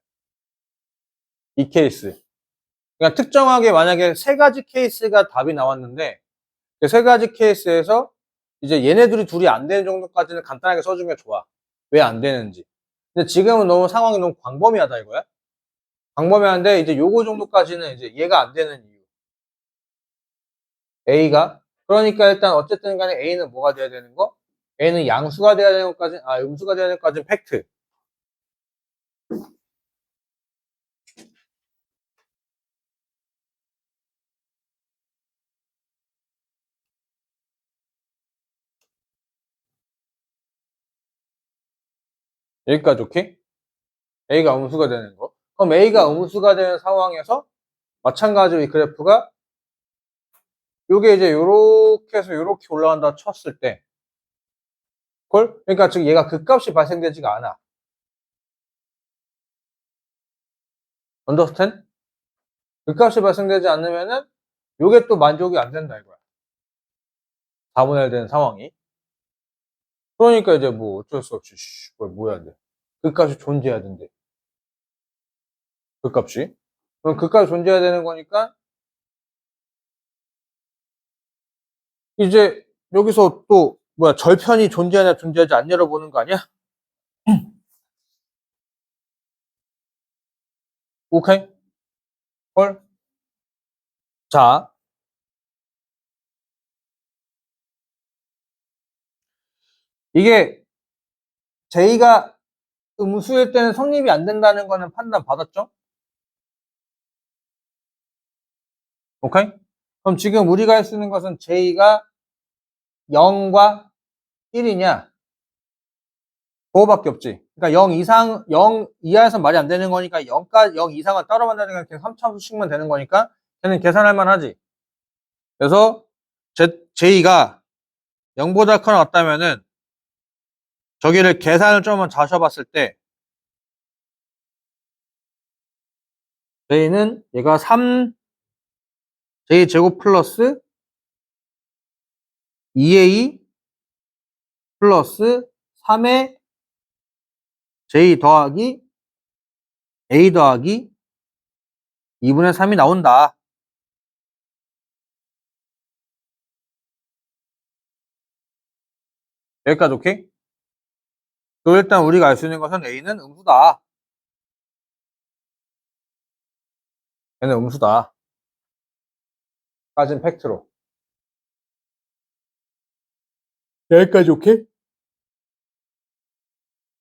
이 케이스. 그러니까 특정하게 만약에 세 가지 케이스가 답이 나왔는데 그 세 가지 케이스에서 이제 얘네들이 둘이 안 되는 정도까지는 간단하게 써주면 좋아. 왜 안 되는지. 근데 지금은 너무 상황이 너무 광범위하다 이거야. 광범위한데 이제 요거 정도까지는 이제 얘가 안 되는 이유. A가 그러니까 일단 어쨌든 간에 A는 뭐가 돼야 되는 거? A는 양수가 돼야 되는 것까지 음수가 돼야 되는 것까지는 팩트. 여기까지 오케이? A가 음수가 되는 거. 그럼 A가 음수가 되는 상황에서 마찬가지로 이 그래프가 요게 이제 요렇게 해서 요렇게 올라간다 쳤을 때 그러니까 즉 얘가 극값이 발생되지가 않아. 언더스탠? 극값이 발생되지 않으면은 요게 또 만족이 안 된다 이거야. 4분의 1 되는 상황이. 그러니까 이제 뭐 어쩔 수 없이 뭐 해야 돼. 극값이 존재해야 된대. 극값이. 그럼 극값이 존재해야 되는 거니까 이제 여기서 또 절편이 존재하냐 존재하지 않냐를 보는 거 아니야? 오케이? 헐. 자, 이게 J가 음수일 때는 성립이 안 된다는 거는 판단 받았죠? 오케이? 그럼 지금 우리가 쓰는 것은 J가 0과 1이냐? 그거밖에 없지. 그러니까 0 이하에서 말이 안 되는 거니까 0 이상은 따로 만나니까 그냥 3차함수씩만 되는 거니까 걔는 계산할 만하지. 그래서 J가 0보다 크거나 같다면은 저기를 계산을 좀만 자셔봤을 때 J는 얘가 3 J제곱 플러스 2A 플러스 3의 J 더하기 A 더하기 2분의 3이 나온다. 여기까지 오케이? 또 일단 우리가 알 수 있는 것은 A는 음수다. 얘는 음수다. 까진 팩트로. 여기까지 오케이?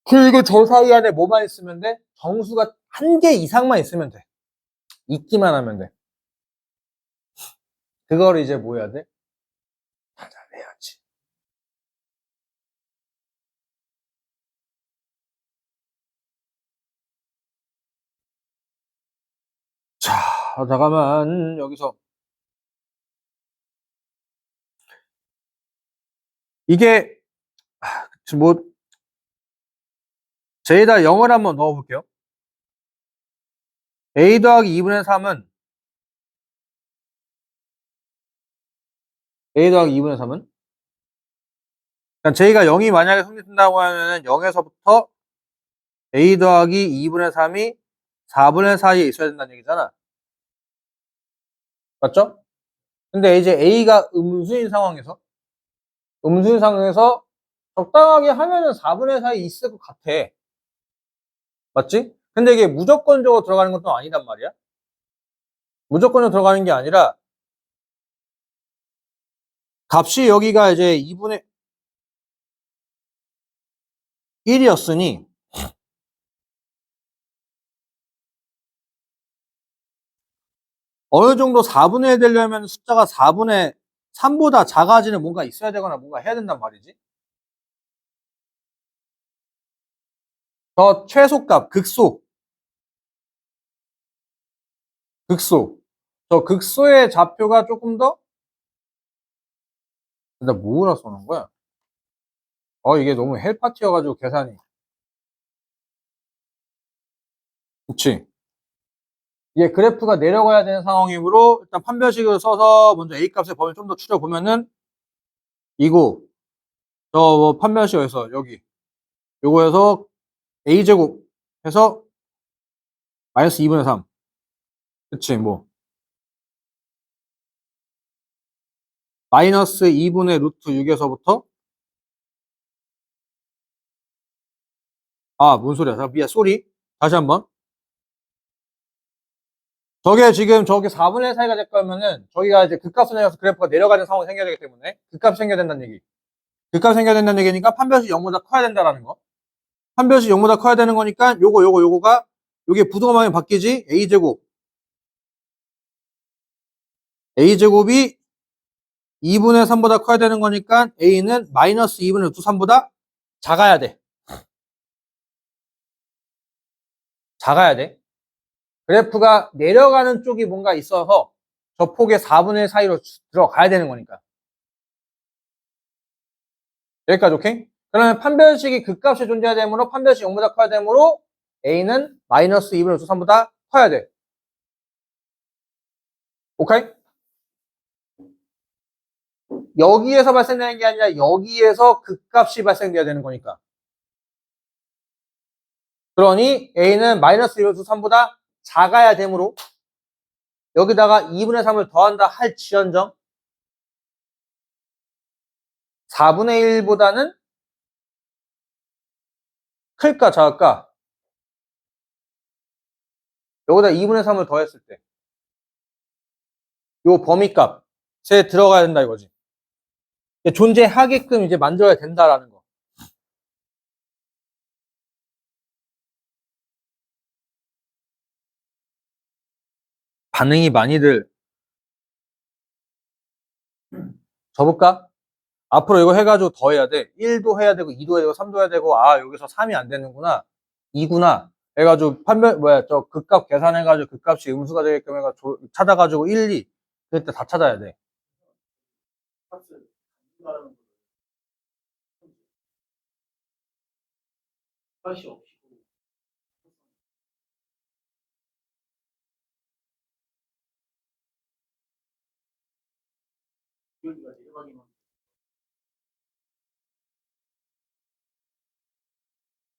그리고 저 사이 안에 뭐만 있으면 돼? 정수가 한 개 이상만 있으면 돼. 있기만 하면 돼. 그걸 이제 뭐 해야 돼? 찾아내야지. 자, 잠깐만 여기서 이게 지금 뭐 J에다 0을 한번 넣어볼게요. A 더하기 2분의 3은 A 더하기 2분의 3은 그러니까 J가 0이 만약에 성립된다고 하면은 0에서부터 A 더하기 2분의 3이 4분의 4에 있어야 된다는 얘기잖아. 맞죠? 근데 이제 A가 음수인 상황에서 적당하게 하면은 4분의 4에 있을 것 같아. 맞지? 근데 이게 무조건적으로 들어가는 것도 아니단 말이야. 무조건적으로 들어가는 게 아니라 값이 여기가 이제 2분의 1이었으니 어느 정도 4분의 1 되려면 숫자가 4분의 3보다 작아지는 뭔가 있어야 되거나 뭔가 해야 된단 말이지. 더 최소값, 극소. 저 극소의 좌표가 조금 더, 나 뭐라 써놓은 거야? 이게 너무 헬파티여가지고 계산이. 그치? 이게 그래프가 내려가야 되는 상황이므로 일단 판별식을 써서 먼저 A값의 범위를 좀 더 추려보면은 이거, 저 판별식에서 여기, 요거에서 A제곱 해서 마이너스 2분의 3. 그치, 뭐. 마이너스 2분의 루트 6에서부터 뭔 소리야. 미안, 쏘리. 다시 한번. 저게 지금 저게 4분의 1 사이가 될 거면은 저기가 이제 극값을 내려서 그래프가 내려가는 상황이 생겨야 되기 때문에 극값이 생겨야 된다는 얘기. 극값이 생겨야 된다는 얘기니까 판별식 0보다 커야 된다라는 거. 판별식 0보다 커야 되는 거니까 요거가 요게 부등호방이 바뀌지. A제곱이 2분의 3보다 커야 되는 거니까 A는 마이너스 2분의 루트 3보다 작아야 돼. 작아야 돼. 그래프가 내려가는 쪽이 뭔가 있어서 저 폭의 4분의 1 사이로 들어가야 되는 거니까. 여기까지 오케이? 그러면 판별식이 극값이 존재해야 되므로 판별식 0보다 커야 되므로 A는 마이너스 2분의 루트 3보다 커야 돼. 오케이? 여기에서 발생되는 게 아니라 여기에서 극값이 발생돼야 되는 거니까. 그러니 A는 마이너스 2분의 루트 3보다 작아야 되므로 여기다가 2분의 3을 더한다 할지언정 4분의 1보다는 클까 작을까? 여기다 2분의 3을 더했을 때 요 범위값에 들어가야 된다 이거지. 존재하게끔 이제 만들어야 된다라는 거. 반응이 많이들 접을까? 앞으로 이거 해가지고 더 해야 돼. 1도 해야 되고 2도 해야 되고 3도 해야 되고 여기서 3이 안 되는구나. 2구나. 해가지고 저 극값 계산해가지고 극값이 음수가 되게끔 해가지고 찾아가지고 1, 2 그때 다 찾아야 돼.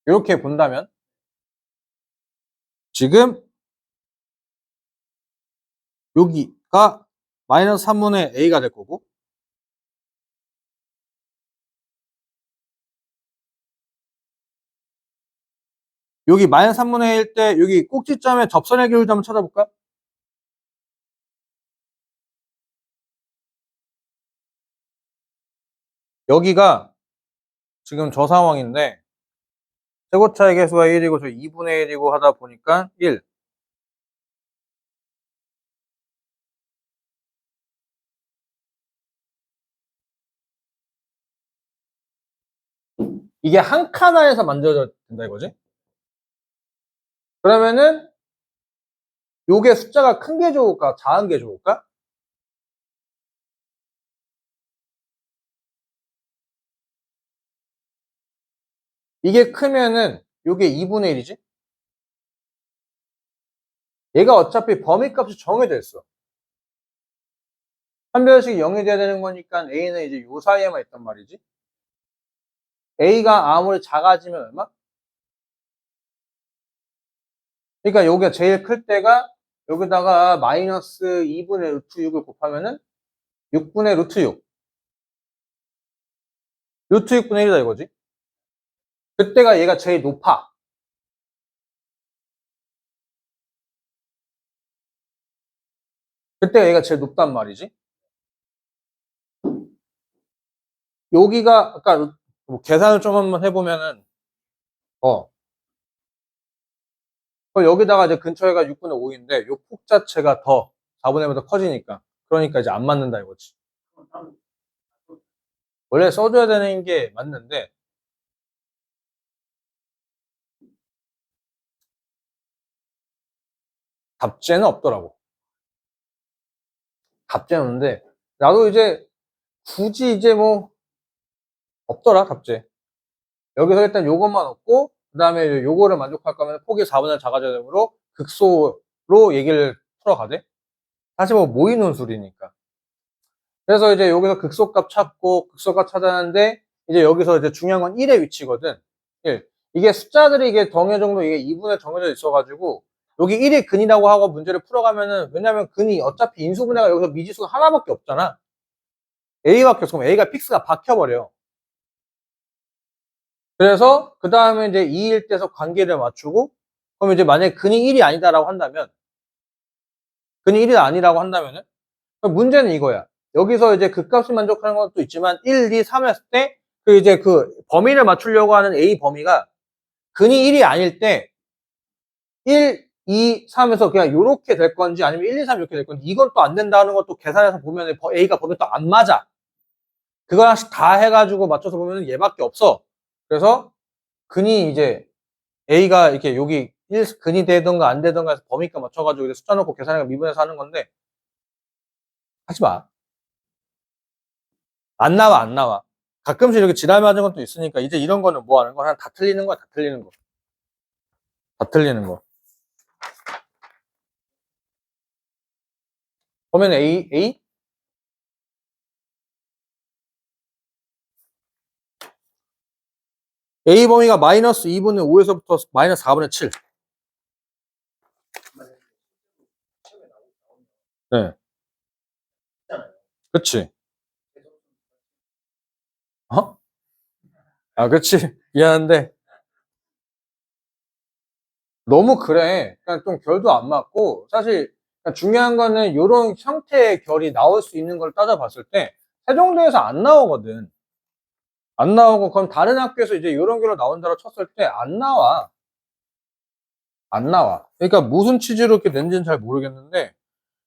이렇게 본다면 지금 여기가 마이너스 3분의 A가 될 거고 여기 마이너스 3분의 1 때 여기 꼭지점에 접선의 기울기 한번 찾아볼까? 여기가 지금 저 상황인데 최고차의 개수가 1이고 저 2분의 1이고 하다 보니까 1. 이게 한 칸 안에서 만들어져야 된다 이거지? 그러면은 요게 숫자가 큰 게 좋을까? 작은 게 좋을까? 이게 크면은 요게 2분의 1이지? 얘가 어차피 범위값이 정해져 있어. 판별식이 0이 돼야 되는 거니까 A는 이제 요 사이에만 있단 말이지. A가 아무리 작아지면 얼마? 그러니까 요게 제일 클 때가 여기다가 마이너스 2분의 루트 6을 곱하면은 6분의 루트 6. 루트 6분의 1이다 이거지. 그때가 얘가 제일 높아. 그때가 얘가 제일 높단 말이지. 여기가 아까 뭐 계산을 좀 한번 해보면은 여기다가 이제 근처에가 6분의 5인데 요 폭 자체가 더 4분의 1보다 커지니까 그러니까 이제 안 맞는다 이거지. 원래 써줘야 되는 게 맞는데 답재는 없더라고. 답재는 없는데 나도 이제 굳이 이제 뭐 없더라 답재. 여기서 일단 요것만 얻고 그 다음에 요거를 만족할 거면 폭이 4분의 1 작아져야 되므로 극소로 얘기를 풀어가대. 사실 뭐 모이는 수리니까. 그래서 이제 여기서 극소값 찾고 극소값 찾았는데 이제 여기서 이제 중요한 건 1의 위치거든. 1. 이게 숫자들이 이게 정해 정도 이게 2분의 정해져 있어가지고 여기 1이 근이라고 하고 문제를 풀어가면은 왜냐면 근이 어차피 인수분해가 여기서 미지수가 하나밖에 없잖아. A밖에 없어. 그럼 A가 픽스가 박혀버려. 그래서 그 다음에 이제 2일 때서 관계를 맞추고 그럼 이제 만약에 근이 1이 아니다라고 한다면 근이 1이 아니라고 한다면은 문제는 이거야. 여기서 이제 극값이 만족하는 것도 있지만 1, 2, 3 했을 때 그 이제 그 범위를 맞추려고 하는 A 범위가 근이 1이 아닐 때 1, 2, 3에서 그냥 요렇게 될 건지 아니면 1, 2, 3 이렇게 될 건지 이건 또 안 된다는 것도 계산해서 보면 A가 범위 또 안 맞아. 그거 하나씩 다 해가지고 맞춰서 보면 얘밖에 없어. 그래서 근이 이제 A가 이렇게 여기 1 근이 되던가 안 되던가 해서 범위값 맞춰가지고 숫자 넣고 계산해서 미분해서 하는 건데 하지 마. 안 나와, 안 나와. 가끔씩 이렇게 지랄 맞은 것도 있으니까 이제 이런 거는 뭐 하는 거야? 다 틀리는 거야, 다 틀리는 거. 다 틀리는 거. 보면 A? A 범위가 마이너스 2분의 5에서부터 마이너스 4분의 7. 네. 그치? 어? 아, 그치. 미안한데. 너무 그래. 그러니까 좀 결도 안 맞고, 사실, 그러니까 중요한 거는 이런 형태의 결이 나올 수 있는 걸 따져봤을 때, 세종대에서 안 나오거든. 안 나오고, 그럼 다른 학교에서 이제 이런 결로 나온다고 쳤을 때, 안 나와. 안 나와. 그러니까 무슨 취지로 이렇게 낸지는 잘 모르겠는데,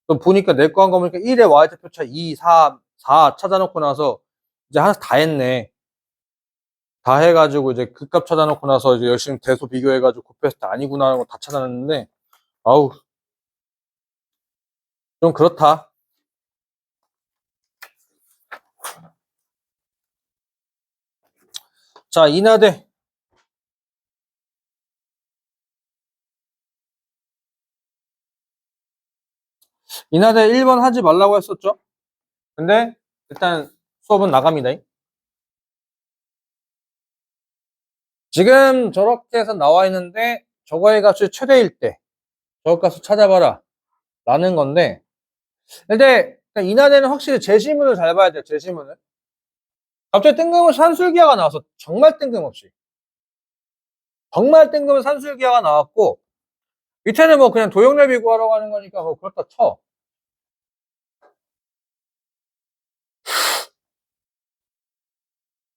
또 보니까 내 거 한 거 보니까 1의 y좌표차 2, 4 찾아놓고 나서 이제 하나씩 다 했네. 다 해가지고 이제 극값 찾아놓고 나서 이제 열심히 대소 비교해가지고 곱했을 때 아니구나 하는 거 다 찾아놨는데, 아우, 좀 그렇다. 자, 인하대. 인하대 1번 하지 말라고 했었죠? 근데 일단 수업은 나갑니다. 지금 저렇게 해서 나와 있는데 저거의 값이 최대일 때 저거 값을 찾아봐라 라는 건데 근데 인하대는 확실히 제시문을 잘 봐야 돼요. 제시문을. 갑자기 뜬금없이 산술기하가 나와서 정말 뜬금없이 정말 뜬금없이 산술기하가 나왔고, 밑에는 뭐 그냥 도형례비 구하러 가는 거니까 뭐 그렇다 쳐.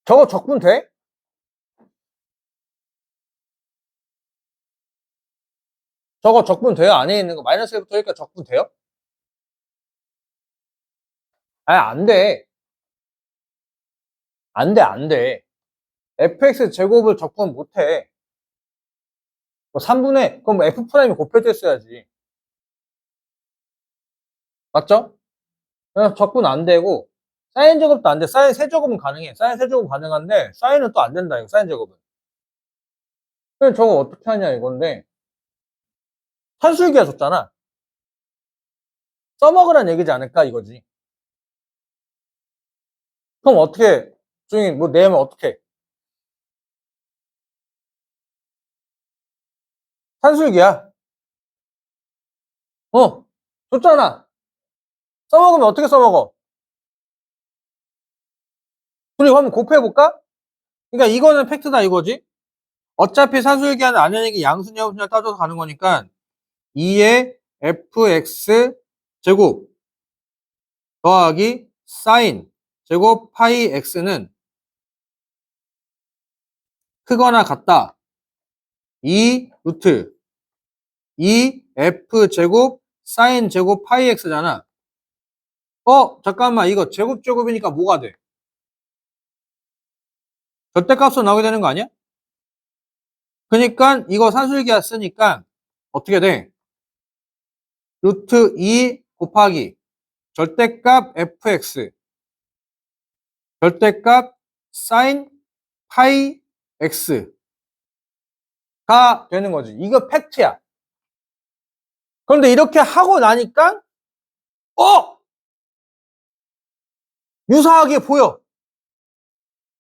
저거 적분 돼? 저거 적분 돼요? 안에 있는 거 마이너스 1부터 1까지 적분 돼요? 아니, 안 돼. 안 돼, 안 돼. fx 제곱을 적분 못 해. 뭐 3분의, 그럼 뭐 f 프라임이 곱해져 있어야지. 맞죠? 그래서 적분 안 되고, 사인 제곱도 안 돼. 사인 세제곱은 가능해. 사인 세제곱은 가능한데, 사인은 또 안 된다, 이거, 사인 제곱은. 그래서 저거 어떻게 하냐, 이건데. 산술기가 줬잖아. 써먹으란 얘기지 않을까, 이거지. 그럼 어떻게, 중이 뭐 내면 어떻게? 산술기야. 줬잖아. 써먹으면 어떻게 써먹어? 그리고 한번 곱해볼까? 그러니까 이거는 팩트다, 이거지. 어차피 산술기하는 안현익이 양수냐, 음수냐 따져서 가는 거니까 2의 fx 제곱 더하기 사인 제곱 파이 x는 크거나 같다. 2 루트 2 f 제곱 사인 제곱 파이 x잖아. 잠깐만, 이거 제곱이니까 뭐가 돼? 절대값으로 나오게 되는 거 아니야? 그러니까 이거 산술기하 쓰니까 어떻게 돼? 루트 2 곱하기 절대값 fx 절대값 사인 파이 x가 되는 거지. 이거 팩트야. 그런데 이렇게 하고 나니까 유사하게 보여.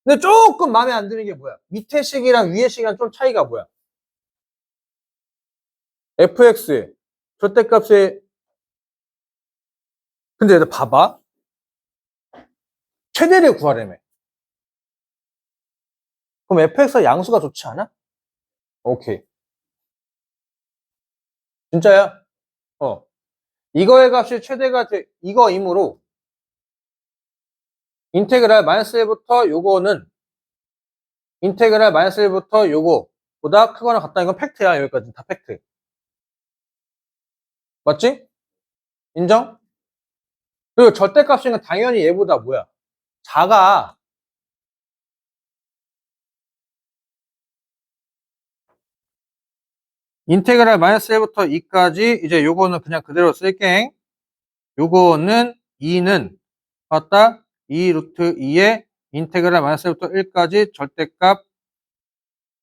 근데 조금 마음에 안 드는 게 뭐야? 밑에 식이랑 위에 식이랑 좀 차이가 뭐야? fx 절대값에 근데 얘들 봐봐. 최대를 구하려면 그럼 fx가 양수가 좋지 않아? 오케이. 진짜야? 이거의 값이 최대가 이거이므로 인테그랄 마이너스 1부터 요거는 인테그랄 마이너스 1부터 요거보다 크거나 같다. 이건 팩트야. 여기까지 다 팩트. 맞지? 인정? 그리고 절대값은 당연히 얘보다 뭐야? 작아. 인테그랄 마이너스 1부터 2까지 이제 요거는 그냥 그대로 쓸게. 요거는 2는 맞다? 2 루트 2의 인테그랄 마이너스 1부터 1까지 절대값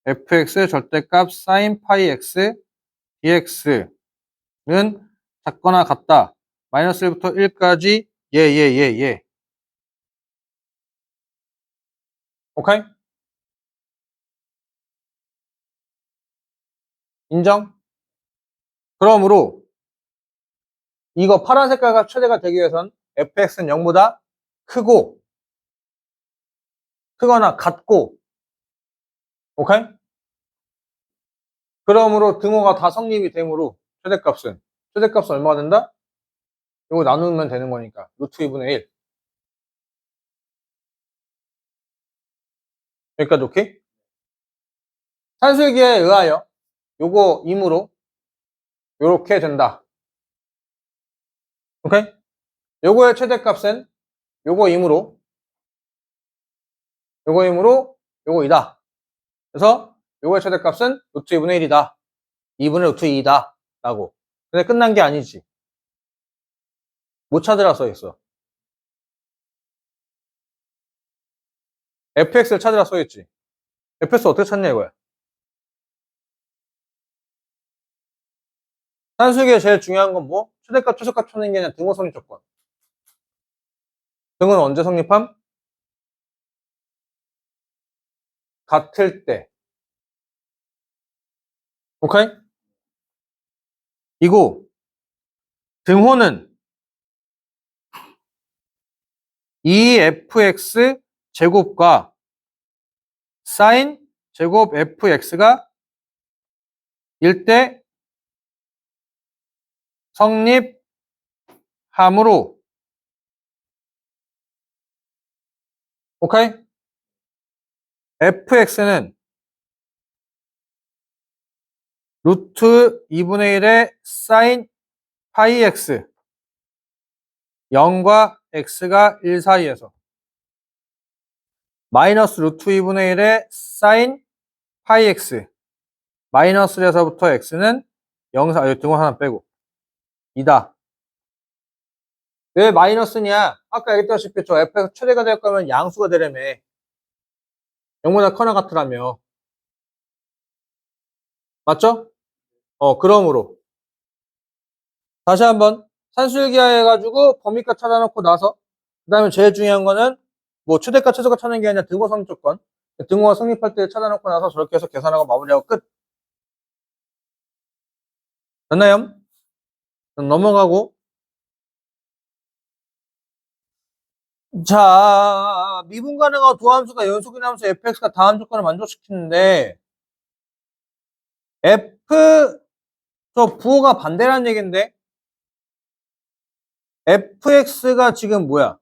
fx 절대값 sin 파이 x dx는 작거나 같다. 마이너스 1부터 1까지 예. 오케이? 인정? 그러므로 이거 파란 색깔과 최대가 되기 위해선 fx는 0보다 크거나 같고 오케이? 그러므로 등호가 다 성립이 되므로 최대값은 얼마가 된다? 이거 나누면 되는 거니까 루트 2분의 1 여기까지 오케이? 산술기에 의하여 요거 임으로 요렇게 된다. 오케이? 요거의 최대값은 요거이므로 요거이다. 그래서 요거의 최대값은 루트 2분의 1이다. 2분의 루트 2이다. 라고. 근데 끝난 게 아니지. 못 찾으라 써있어. fx를 찾으라 써있지. fx 어떻게 찾냐 이거야. 산술기에 제일 중요한 건 뭐? 최대값, 최소값 찾는 게 아니라 등호 성립 조건. 등호는 언제 성립함? 같을 때. 오케이? 이거 등호는 2fx 제곱과 sin 제곱 fx가 일 때 성립함으로. 오케이? fx는 루트 2분의 1의 사인 파이 x 0과 x가 1 사이에서 마이너스 루트 2분의 1의 사인 파이 x 마이너스 1에서부터 x는 0, 4, 등호 하나 빼고 2다. 왜 마이너스냐? 아까 얘기했다시피 저 fx 최대가 될 거면 양수가 되려면 0보다 커나 같으라며. 맞죠? 그러므로 다시 한번 산술기하 해가지고 범위값 찾아놓고 나서 그 다음에 제일 중요한 거는 뭐 최대값 최소값 찾는 게 아니라 등호 성립 조건. 등호가 성립할 때 찾아놓고 나서 저렇게 해서 계산하고 마무리하고 끝. 됐나요? 그럼 넘어가고. 자, 미분 가능한 두 함수가 연속인 함수 fx가 다음 조건을 만족시키는데 f 저 부호가 반대라는 얘기인데 fx가 지금 뭐야?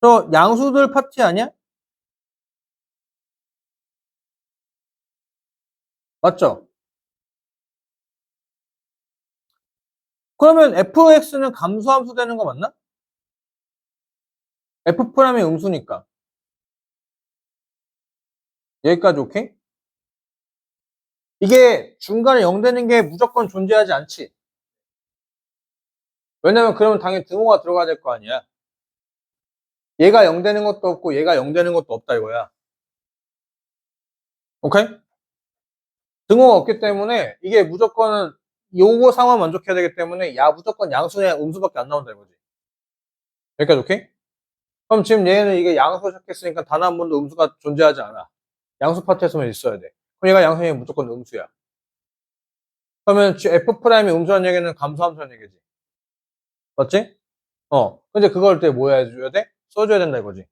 저 양수들 파티 아니야? 맞죠? 그러면 fx는 감수함수 되는 거 맞나? f'의 음수니까. 여기까지 오케이? 이게 중간에 0 되는 게 무조건 존재하지 않지. 왜냐면 그러면 당연히 등호가 들어가야 될 거 아니야. 얘가 0 되는 것도 없고 얘가 0 되는 것도 없다 이거야. 오케이? 등호가 없기 때문에 이게 무조건 요거 상황 만족해야 되기 때문에 야 무조건 양수냐 음수밖에 안 나온다 이거지. 여기까지 오케이? 그럼 지금 얘는 이게 양수 시작했으니까 단 한 번도 음수가 존재하지 않아. 양수 파트에서만 있어야 돼. 그럼 얘가 양수면 무조건 음수야. 그러면 F'이 음수한 얘기는 감수함수한 얘기지. 맞지? 근데 그걸 때 뭐 해줘야 돼? 써줘야 된다 이거지.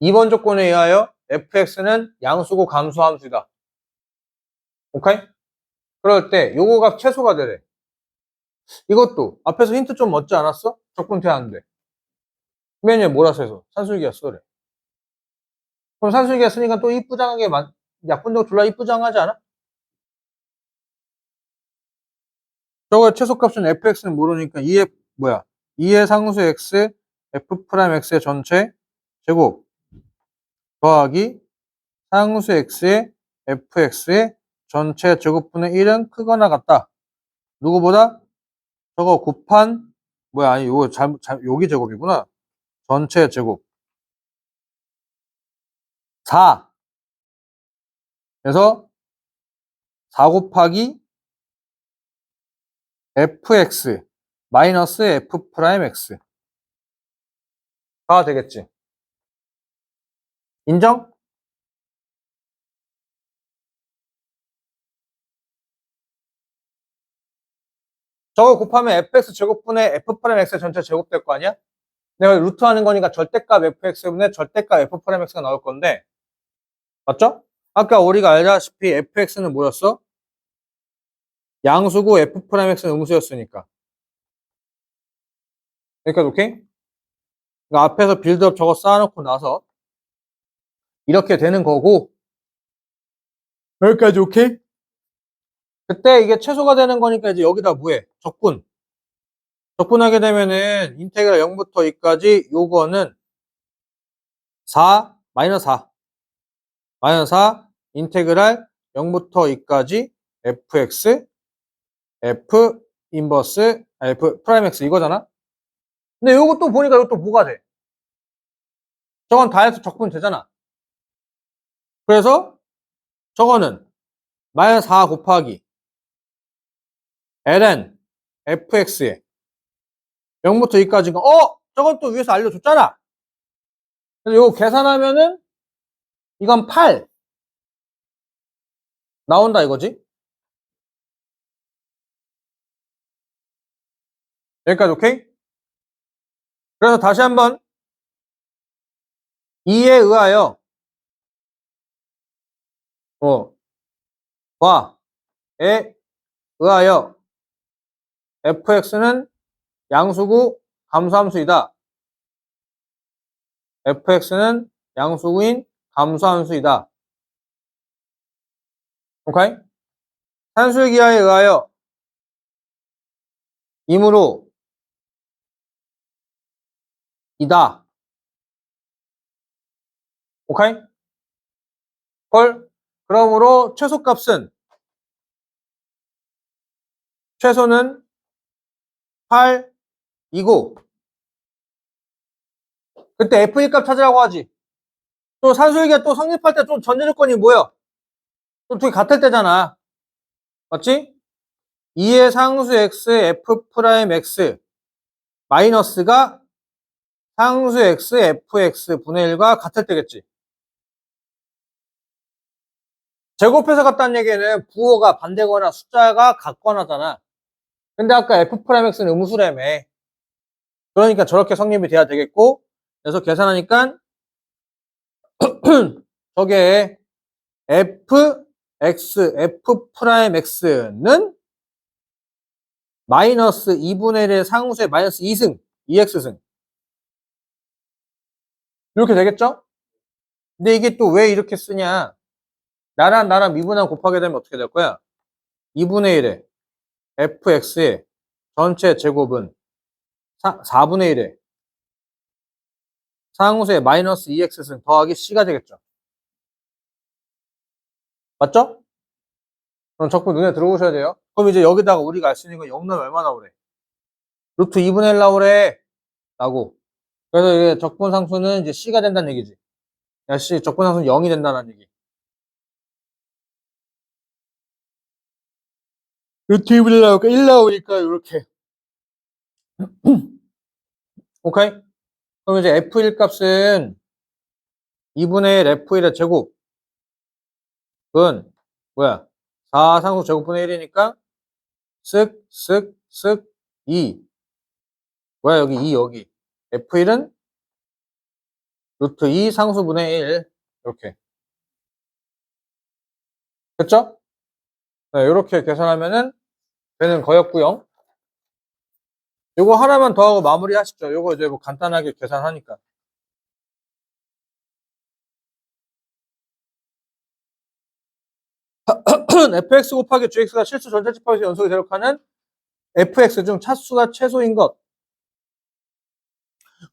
2번 조건에 의하여 fx는 양수고 감수함수이다. 오케이? 그럴 때 요거 값 최소가 되래. 이것도 앞에서 힌트 좀 얻지 않았어? 적분퇴하는데. 맨에 몰아서 해서 산술기가 써래. 그럼 산술기가 쓰니까 또 이쁘장하게 약분적 졸라 이쁘장하지 않아? 저거 최소값은 fx는 모르니까 2의 상수 x f'x의 전체 제곱 더하기 상수 x의 fx의 전체 제곱분의 1은 크거나 같다. 누구보다? 저거 곱한 아니 요거 여기 제곱이구나. 전체 제곱 4. 그래서 4 곱하기 fx 마이너스 f'x 가 되겠지. 인정? 저거 곱하면 fx 제곱분의 f'x의 전체 제곱 될 거 아니야? 내가 루트 하는 거니까 절대값 fx분의 절대값 f'x가 나올 건데 맞죠? 아까 우리가 알다시피 fx는 뭐였어? 양수고 f'x는 음수였으니까. 그러니까 오케이? 그러니까 앞에서 빌드업 저거 쌓아놓고 나서 이렇게 되는 거고 여기까지 오케이? 그때 이게 최소가 되는 거니까 이제 여기다 뭐해? 적분하게 되면은 인테그랄 0부터 2까지 요거는 4 마이너스 4 인테그랄 0부터 2까지 fx f 인버스 f 프라임 x 이거잖아. 근데 요것도 보니까 이것도 뭐가 돼? 저건 다 해서 적분 되잖아. 그래서 저거는 마이너스 4 곱하기 ln fx에 0부터 2까지가 저건 또 위에서 알려줬잖아. 그래서 요거 계산하면은 이건 8 나온다 이거지. 여기까지 오케이? 그래서 다시 한번 이에 의하여 과에 의하여 fx는 양수구 감소함수이다. fx는 양수구인 감소함수이다. 오케이? 산수의 기하에 의하여 이므로 이다. 오케이? 헐. 그러므로 최소값은 최소는 8이고 그때 F1 값 찾으라고 하지. 또 산수유기가 또 성립할 때 좀 전제 조건이 뭐야? 또 둘이 같을 때잖아. 맞지? 2의 상수 x f 프라임 x 마이너스가 상수 x fx 분의 1과 같을 때겠지. 제곱해서 같다는 얘기는 부호가 반대거나 숫자가 같거나잖아. 근데 아까 f 프라임 x는 음수라며. 그러니까 저렇게 성립이 돼야 되겠고, 그래서 계산하니까 저게 f 프라임 x는 마이너스 2분의 1의 상수의 마이너스 2승, 2x승. 이렇게 되겠죠? 근데 이게 또 왜 이렇게 쓰냐? 나랑 미분하고 곱하게 되면 어떻게 될 거야? 2분의 1의 fx의 전체 제곱은 4분의 1의 상수의 마이너스 2x승 더하기 c가 되겠죠. 맞죠? 그럼 적분 눈에 들어오셔야 돼요. 그럼 이제 여기다가 우리가 알 수 있는 건 0 넣으면 얼마 나오래? 루트 2분의 1 나오래. 라고. 그래서 이게 적분상수는 이제 c가 된다는 얘기지. 야, c, 적분상수는 0이 된다는 얘기. 루트 2분의 1 나오니까 1 나오니까 이렇게. 오케이? 그럼 이제 f1 값은 2분의 1 f1의 제곱은 뭐야? 4 상수 제곱분의 1이니까 쓱 2. 뭐야 여기 2 여기. f1은 루트 2 상수분의 1 이렇게. 됐죠? 네, 이렇게 계산하면은 되는 거였고요. 요거 하나만 더 하고 마무리 하시죠. 요거 이제 뭐 간단하게 계산하니까. fx 곱하기 gx가 실수 전체 집합에서 연속이 대력하는 fx 중 차수가 최소인 것.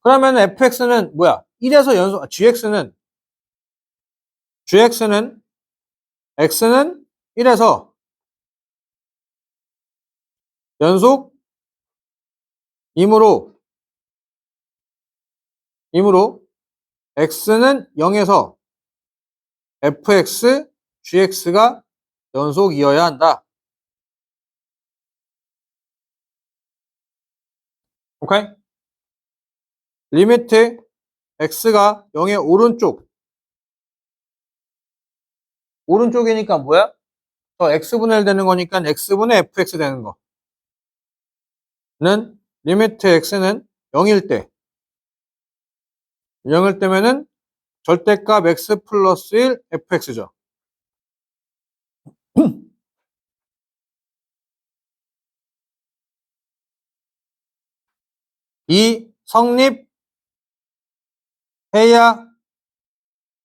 그러면 fx는 뭐야? 1에서 연속, gx는 x는 1에서 연속이므로 x는 0에서 fx, gx가 연속이어야 한다. 오케이? 리미트 x가 0의 오른쪽이니까 뭐야? 저 x분의 1 되는 거니까 x분의 fx 되는 거는 리미트 x는 0일 때면은 절대값 x 플러스 1 fx죠. 이 성립해야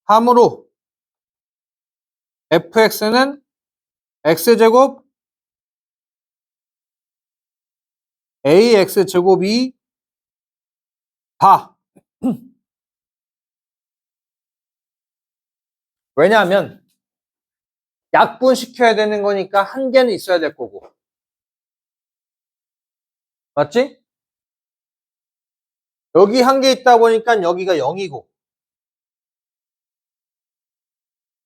함으로 fx는 x제곱 ax제곱이 다. 왜냐하면 약분시켜야 되는 거니까 한 개는 있어야 될 거고. 맞지? 여기 한 개 있다 보니까 여기가 0이고.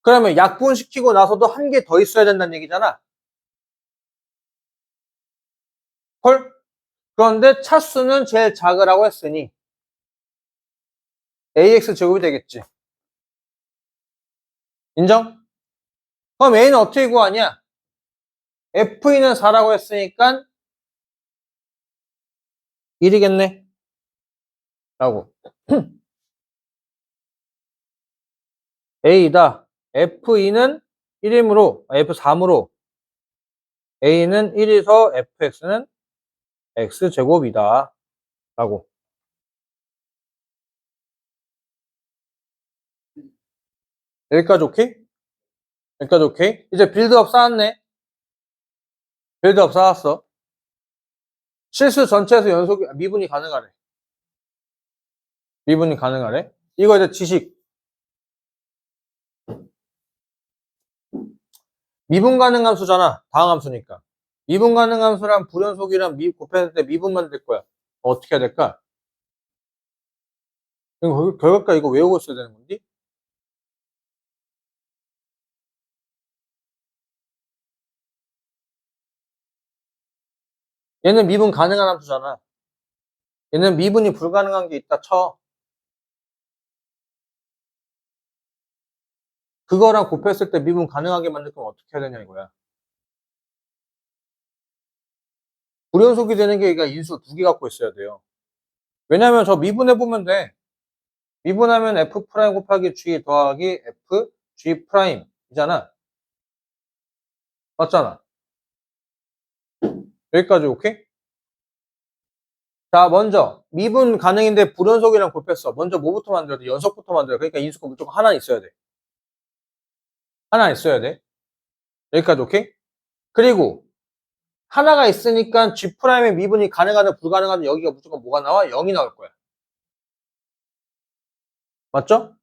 그러면 약분시키고 나서도 한 개 더 있어야 된다는 얘기잖아. 헐? 그런데 차수는 제일 작으라고 했으니 ax제곱이 되겠지. 인정? 그럼 a는 어떻게 구하냐? f는 4라고 했으니까 1이겠네. 라고. a다. f는 1이므로 F3으로 A는 1이서 fx는 x제곱이다 라고. 여기까지 오케이? 여기까지 오케이? 이제 빌드업 쌓았네. 빌드업 쌓았어. 실수 전체에서 미분이 가능하래. 미분이 가능하래. 이거 이제 지식. 미분 가능 함수잖아. 다항 함수니까. 미분 가능 함수랑 불연속이랑 곱했을 때 미분만 될 거야. 어떻게 해야 될까? 이거 결과까지 이거 외우고 있어야 되는 건데? 얘는 미분 가능한 함수잖아. 얘는 미분이 불가능한 게 있다 쳐. 그거랑 곱했을 때 미분 가능하게 만들 거면 어떻게 해야 되냐 이거야. 불연속이 되는 게 그러니까 인수 2개 갖고 있어야 돼요. 왜냐면 저 미분해보면 돼. 미분하면 f' 곱하기 g 더하기 f g' 이잖아. 맞잖아. 여기까지 오케이? 자, 먼저 미분 가능인데 불연속이랑 곱했어. 먼저 뭐부터 만들어야 돼? 연속부터 만들어야 돼. 그러니까 인수가 무조건 하나 있어야 돼. 하나 있어야 돼. 여기까지 오케이? 그리고 하나가 있으니까 G'의 미분이 가능하든 불가능하든 여기가 무조건 뭐가 나와? 0이 나올 거야. 맞죠?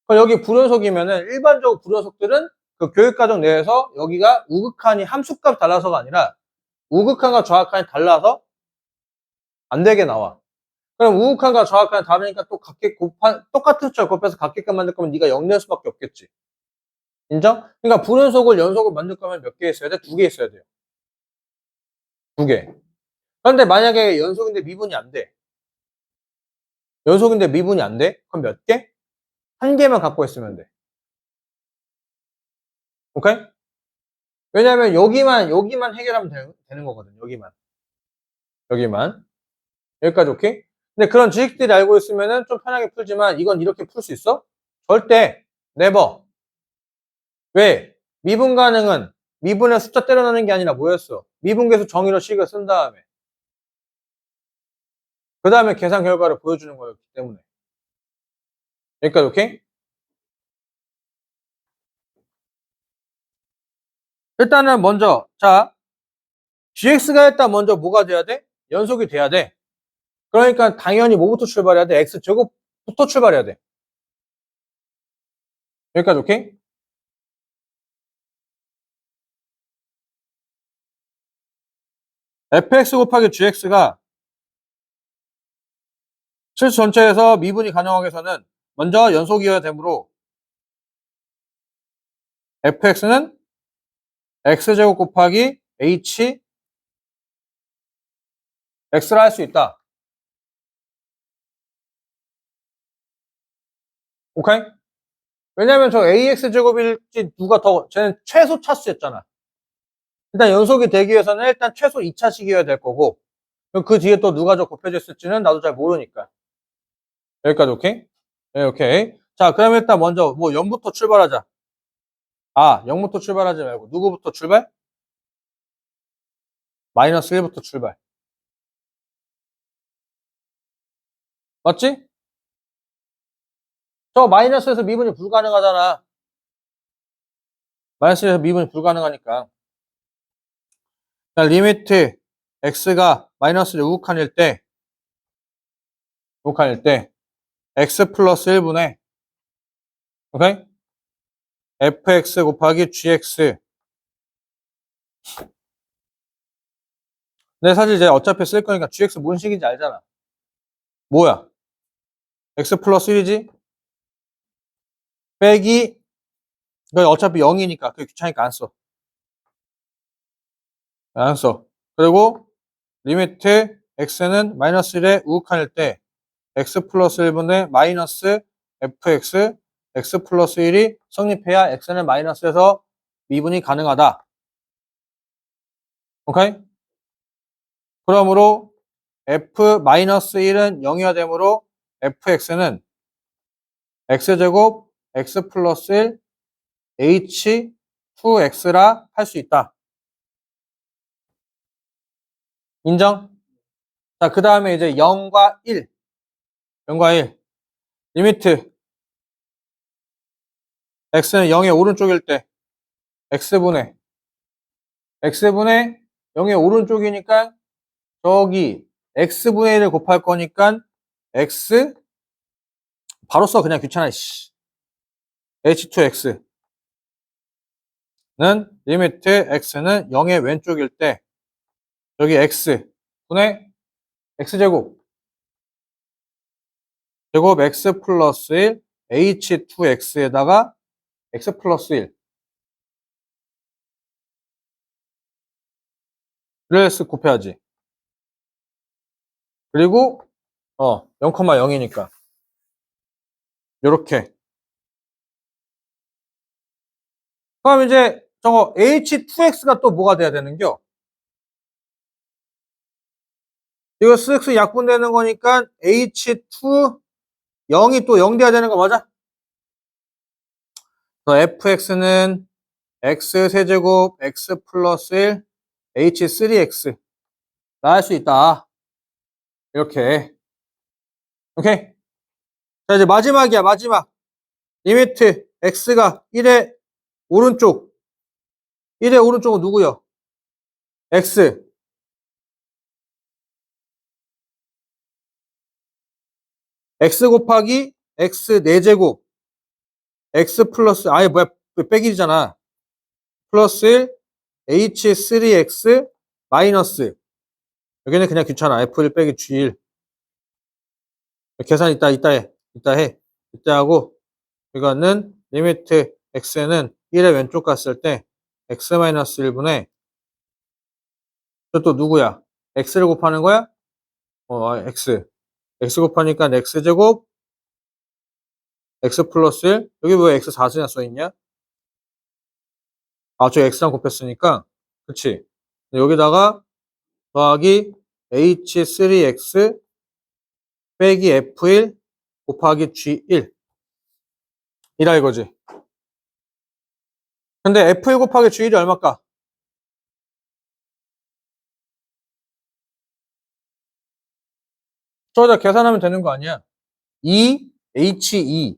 그럼 여기 불연속이면은 일반적으로 불연속들은 그 교육과정 내에서 여기가 우극한이 함수값 달라서가 아니라 우극한과 좌극한이 달라서 안 되게 나와. 그럼 우극한과 좌극한이 다르니까 또 똑같은 숫자 곱해서 각계값 만들 거면 네가 0 낼 수밖에 없겠지. 인정? 그러니까 불연속을 연속을 만들 거면 몇 개 있어야 돼? 2개 있어야 돼요. 2개. 그런데 만약에 연속인데 미분이 안 돼. 연속인데 미분이 안 돼? 그럼 몇 개? 1개만 갖고 있으면 돼. 오케이? 왜냐면 여기만 해결하면 되는 거거든. 여기만. 여기까지 오케이? 근데 그런 지식들이 알고 있으면은 좀 편하게 풀지만 이건 이렇게 풀 수 있어? 절대 네버. 왜? 미분 가능은 미분의 숫자 때려 넣는 게 아니라 뭐였어? 미분계수 정의로 식을 쓴 다음에 그 다음에 계산 결과를 보여주는 거였기 때문에. 여기까지 오케이? 일단은 먼저 자 gx가 일단 먼저 뭐가 돼야 돼? 연속이 돼야 돼. 그러니까 당연히 뭐부터 출발해야 돼? x제곱부터 출발해야 돼. 여기까지 오케이? fx 곱하기 gx가 실수 전체에서 미분이 가능하게 해서는 먼저 연속이어야 되므로 fx는 x제곱 곱하기 h x라 할 수 있다. 오케이? 왜냐면 저 ax제곱일지 쟤는 최소 차수였잖아. 일단 연속이 되기 위해서는 일단 최소 2차식이어야 될 거고 그 뒤에 또 누가 저 곱해졌을지는 나도 잘 모르니까. 여기까지 오케이? 네, 오케이. 자, 그럼 일단 먼저 뭐 0부터 출발하자. 0부터 출발하지 말고 누구부터 출발? 마이너스 1부터 출발. 맞지? 저 마이너스에서 미분이 불가능하잖아. 마이너스에서 미분이 불가능하니까. 자, 리미트 x가 마이너스를 우극한일 때 x 플러스 1분의 오케이? fx 곱하기 gx. 근데 사실 이제 어차피 쓸 거니까 gx 뭔 식인지 알잖아. 뭐야? x 플러스 1이지? 빼기 이거 어차피 0이니까 그게 귀찮으니까 안 써. 안 써. 그리고 리미트 x는 마이너스 1에 우극한일 때 x 플러스 1분의 마이너스 fx x 플러스 1이 성립해야 x는 마이너스에서 미분이 가능하다. 오케이? 그러므로 f-1은 0이어야 되므로 fx는 x제곱 x 플러스 1 h2x라 할 수 있다. 인정? 자, 그 다음에 이제 0과 1. 0과 1. 리미트. x는 0의 오른쪽일 때 x분의 0의 오른쪽이니까 저기 x분의 1을 곱할 거니까 x 바로 써 그냥 귀찮아. 씨. h2x는 리미트 x는 0의 왼쪽일 때 여기 x분의 x제곱 제곱 x 플러스 1 h2x에다가 x 플러스 1 그래서 곱해야지. 그리고 0,0이니까 요렇게. 그럼 이제 저거 h2x가 또 뭐가 돼야 되는겨? 이거 쓱쓱 약분되는 거니까 h2 0이 또 0 돼야 되는 거 맞아? 그래서 fx는 x 세제곱 x 플러스 1 h3x 나 할 수 있다. 이렇게. 오케이? 자, 이제 마지막이야, 마지막. 리미트 x가 1의 오른쪽. 1의 오른쪽은 누구요? x. x 곱하기 x 4제곱. x 플러스, 아예 뭐야, 빼기잖아. 플러스 1 h3x 마이너스. 여기는 그냥 귀찮아. f1 빼기 g1. 계산 이따 해. 이따 해. 이따 하고, 이거는 리미트 x는 1의 왼쪽 갔을 때 x-1분의 또 누구야? x를 곱하는 거야? x. x 곱하니까 x제곱 x 플러스 1. 여기 왜 x 4승이나 써있냐? 저 x랑 곱했으니까. 그치? 여기다가 더하기 h3x 빼기 f1 곱하기 g1 이라 이거지. 근데 f1 곱하기 g1이 얼마일까? 저기다 계산하면 되는 거 아니야? 2h2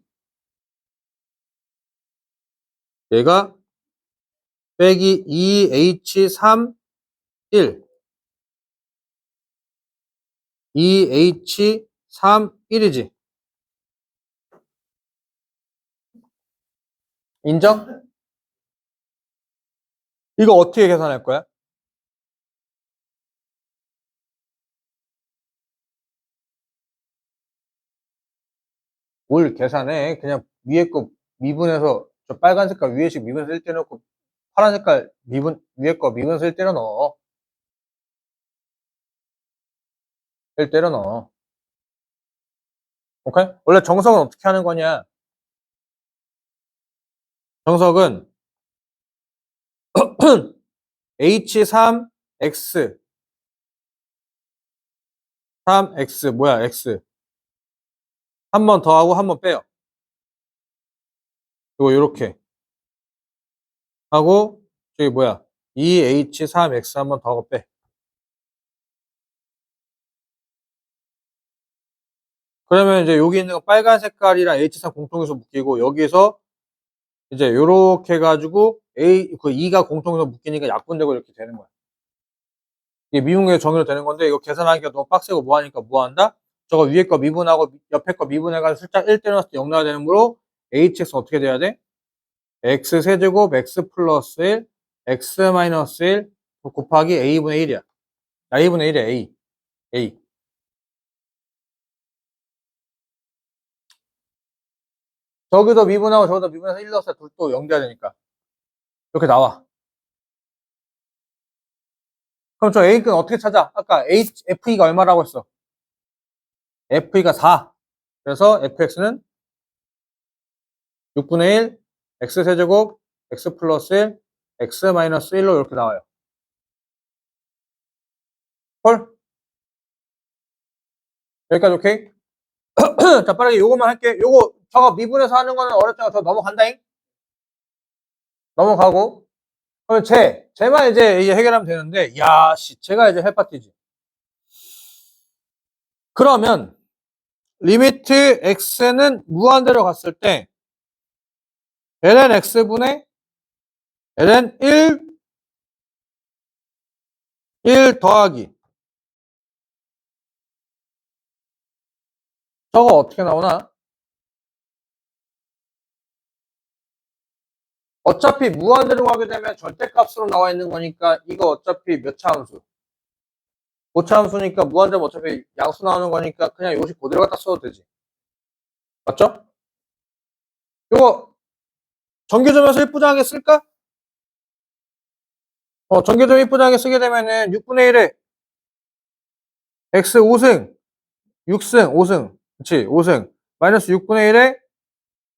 얘가 빼기 2h3 1 2h3 1이지. 인정? 이거 어떻게 계산할 거야? 뭘 계산해? 그냥 위에 거 미분해서 저 빨간 색깔 위에 식 미분해서 1 때려놓고 파란 색깔 미분 위에 거 미분해서 1 때려 넣어. 1 때려 넣어. 오케이? 원래 정석은 어떻게 하는 거냐? 정석은 h3x 3x 뭐야 x 한 번 더하고 한 번 빼요. 이거 요렇게 하고 저기 뭐야 2h3x 한 번 더하고 빼. 그러면 이제 여기 있는 거 빨간 색깔이랑 h3 공통해서 묶이고 여기서 이제 요렇게 해가지고 그 2가 공통해서 묶이니까 약분되고 이렇게 되는 거야. 이게 미분계 정의로 되는 건데 이거 계산하기가 너무 빡세고 뭐하니까 뭐한다? 저거 위에 거 미분하고 옆에 거 미분해가지고 슬쩍 1 때려놨을 때 0 나와야 되는므로 hx 어떻게 돼야 돼? x 세제곱 x 플러스 1 x 마이너스 1 곱하기 a분의 1이야. a분의 1이야 a. 저기도 미분하고 저기도 미분해서 1 넣었을 때 둘 또 0 돼야 되니까 이렇게 나와. 그럼 저 A근 어떻게 찾아? 아까 FE가 얼마라고 했어? FE가 4. 그래서 FX는 6분의 1, X세제곱, X 플러스 1, X 마이너스 1로 이렇게 나와요. 헐? 여기까지 오케이? 자, 빠르게 요거만 할게. 요거, 저거 미분해서 하는 거는 어렵잖아. 저 넘어간다잉? 넘어가고. 그럼 쟤만 이제 해결하면 되는데, 야, 쟤가 이제 헬파티지. 그러면, 리미트 x는 무한대로 갔을 때, ln x분의 ln 1 더하기. 저거 어떻게 나오나? 어차피 무한대로 가게 되면 절대값으로 나와 있는 거니까 이거 어차피 몇 차 함수? 5차 함수니까 무한대로 어차피 양수 나오는 거니까 그냥 요식 그대로 갖다 써도 되지. 맞죠? 이거 전교점에서 입부정하게 쓸까? 전교점 입부정하게 쓰게 되면은 6분의 1에 x 5승, 6승, 5승. 그치, 5승. 마이너스 6분의 1에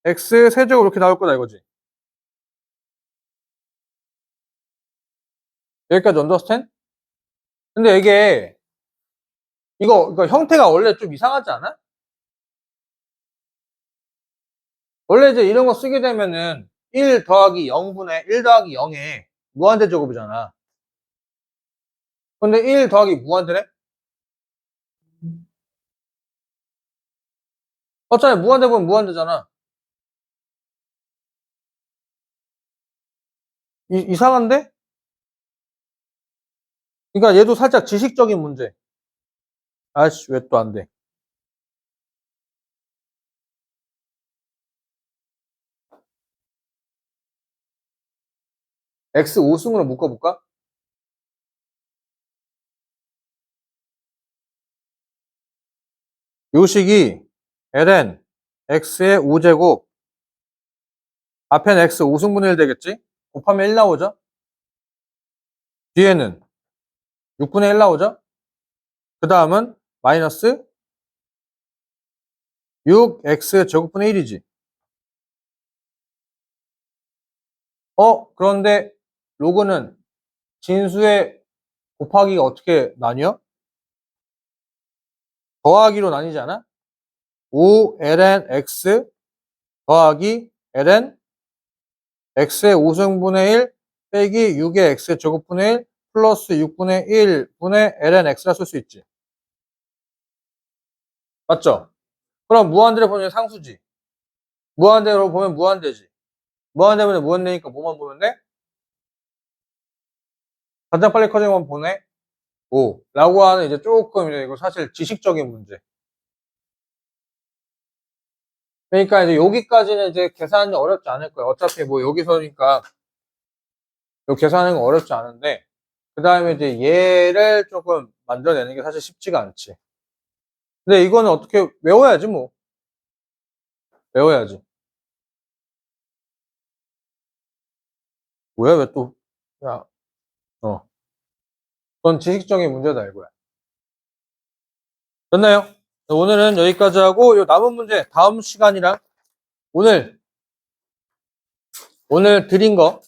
x 세제곱 이렇게 나올 거다 이거지. 여기까지 언더스탠? 근데 이게 이거 형태가 원래 좀 이상하지 않아? 원래 이제 이런 거 쓰게 되면은 1 더하기 0분의 1 더하기 0에 무한대 제곱이잖아. 근데 1 더하기 무한대네? 어차피 무한대 보면 무한대잖아. 이상한데? 그러니까 얘도 살짝 지식적인 문제. 아이씨, 왜 또 안 돼? x 5승으로 묶어볼까? 요식이 ln x의 5제곱 앞에는 x 5승분의 1 되겠지? 곱하면 1 나오죠? 뒤에는 6분의 1 나오죠? 그 다음은 마이너스 6x 제곱분의 1이지. 그런데 로그는 진수의 곱하기가 어떻게 나뉘어? 더하기로 나뉘지 않아? 5ln x 더하기 ln x의 5승분의 1 빼기 6의 x 제곱분의 1 플러스 6분의 1분의 ln x라 쓸 수 있지. 맞죠? 그럼 무한대로 보면 상수지. 무한대로 보면 무한대지. 무한대면 무한대니까 뭐만 보면 돼? 가장 빨리 커지는 건 보내? 5. 라고 하는 이제 조금 이거 사실 지식적인 문제. 그러니까 이제 여기까지는 이제 계산이 어렵지 않을 거야. 어차피 뭐 여기서니까 요 계산하는 건 어렵지 않은데, 그 다음에 이제 얘를 조금 만들어내는 게 사실 쉽지가 않지. 근데 이거는 어떻게 외워야지 뭐. 외워야지. 뭐야, 왜 또, 야, 그건 지식적인 문제다, 이거야. 됐나요? 오늘은 여기까지 하고, 요 남은 문제 다음 시간이랑 오늘 드린 거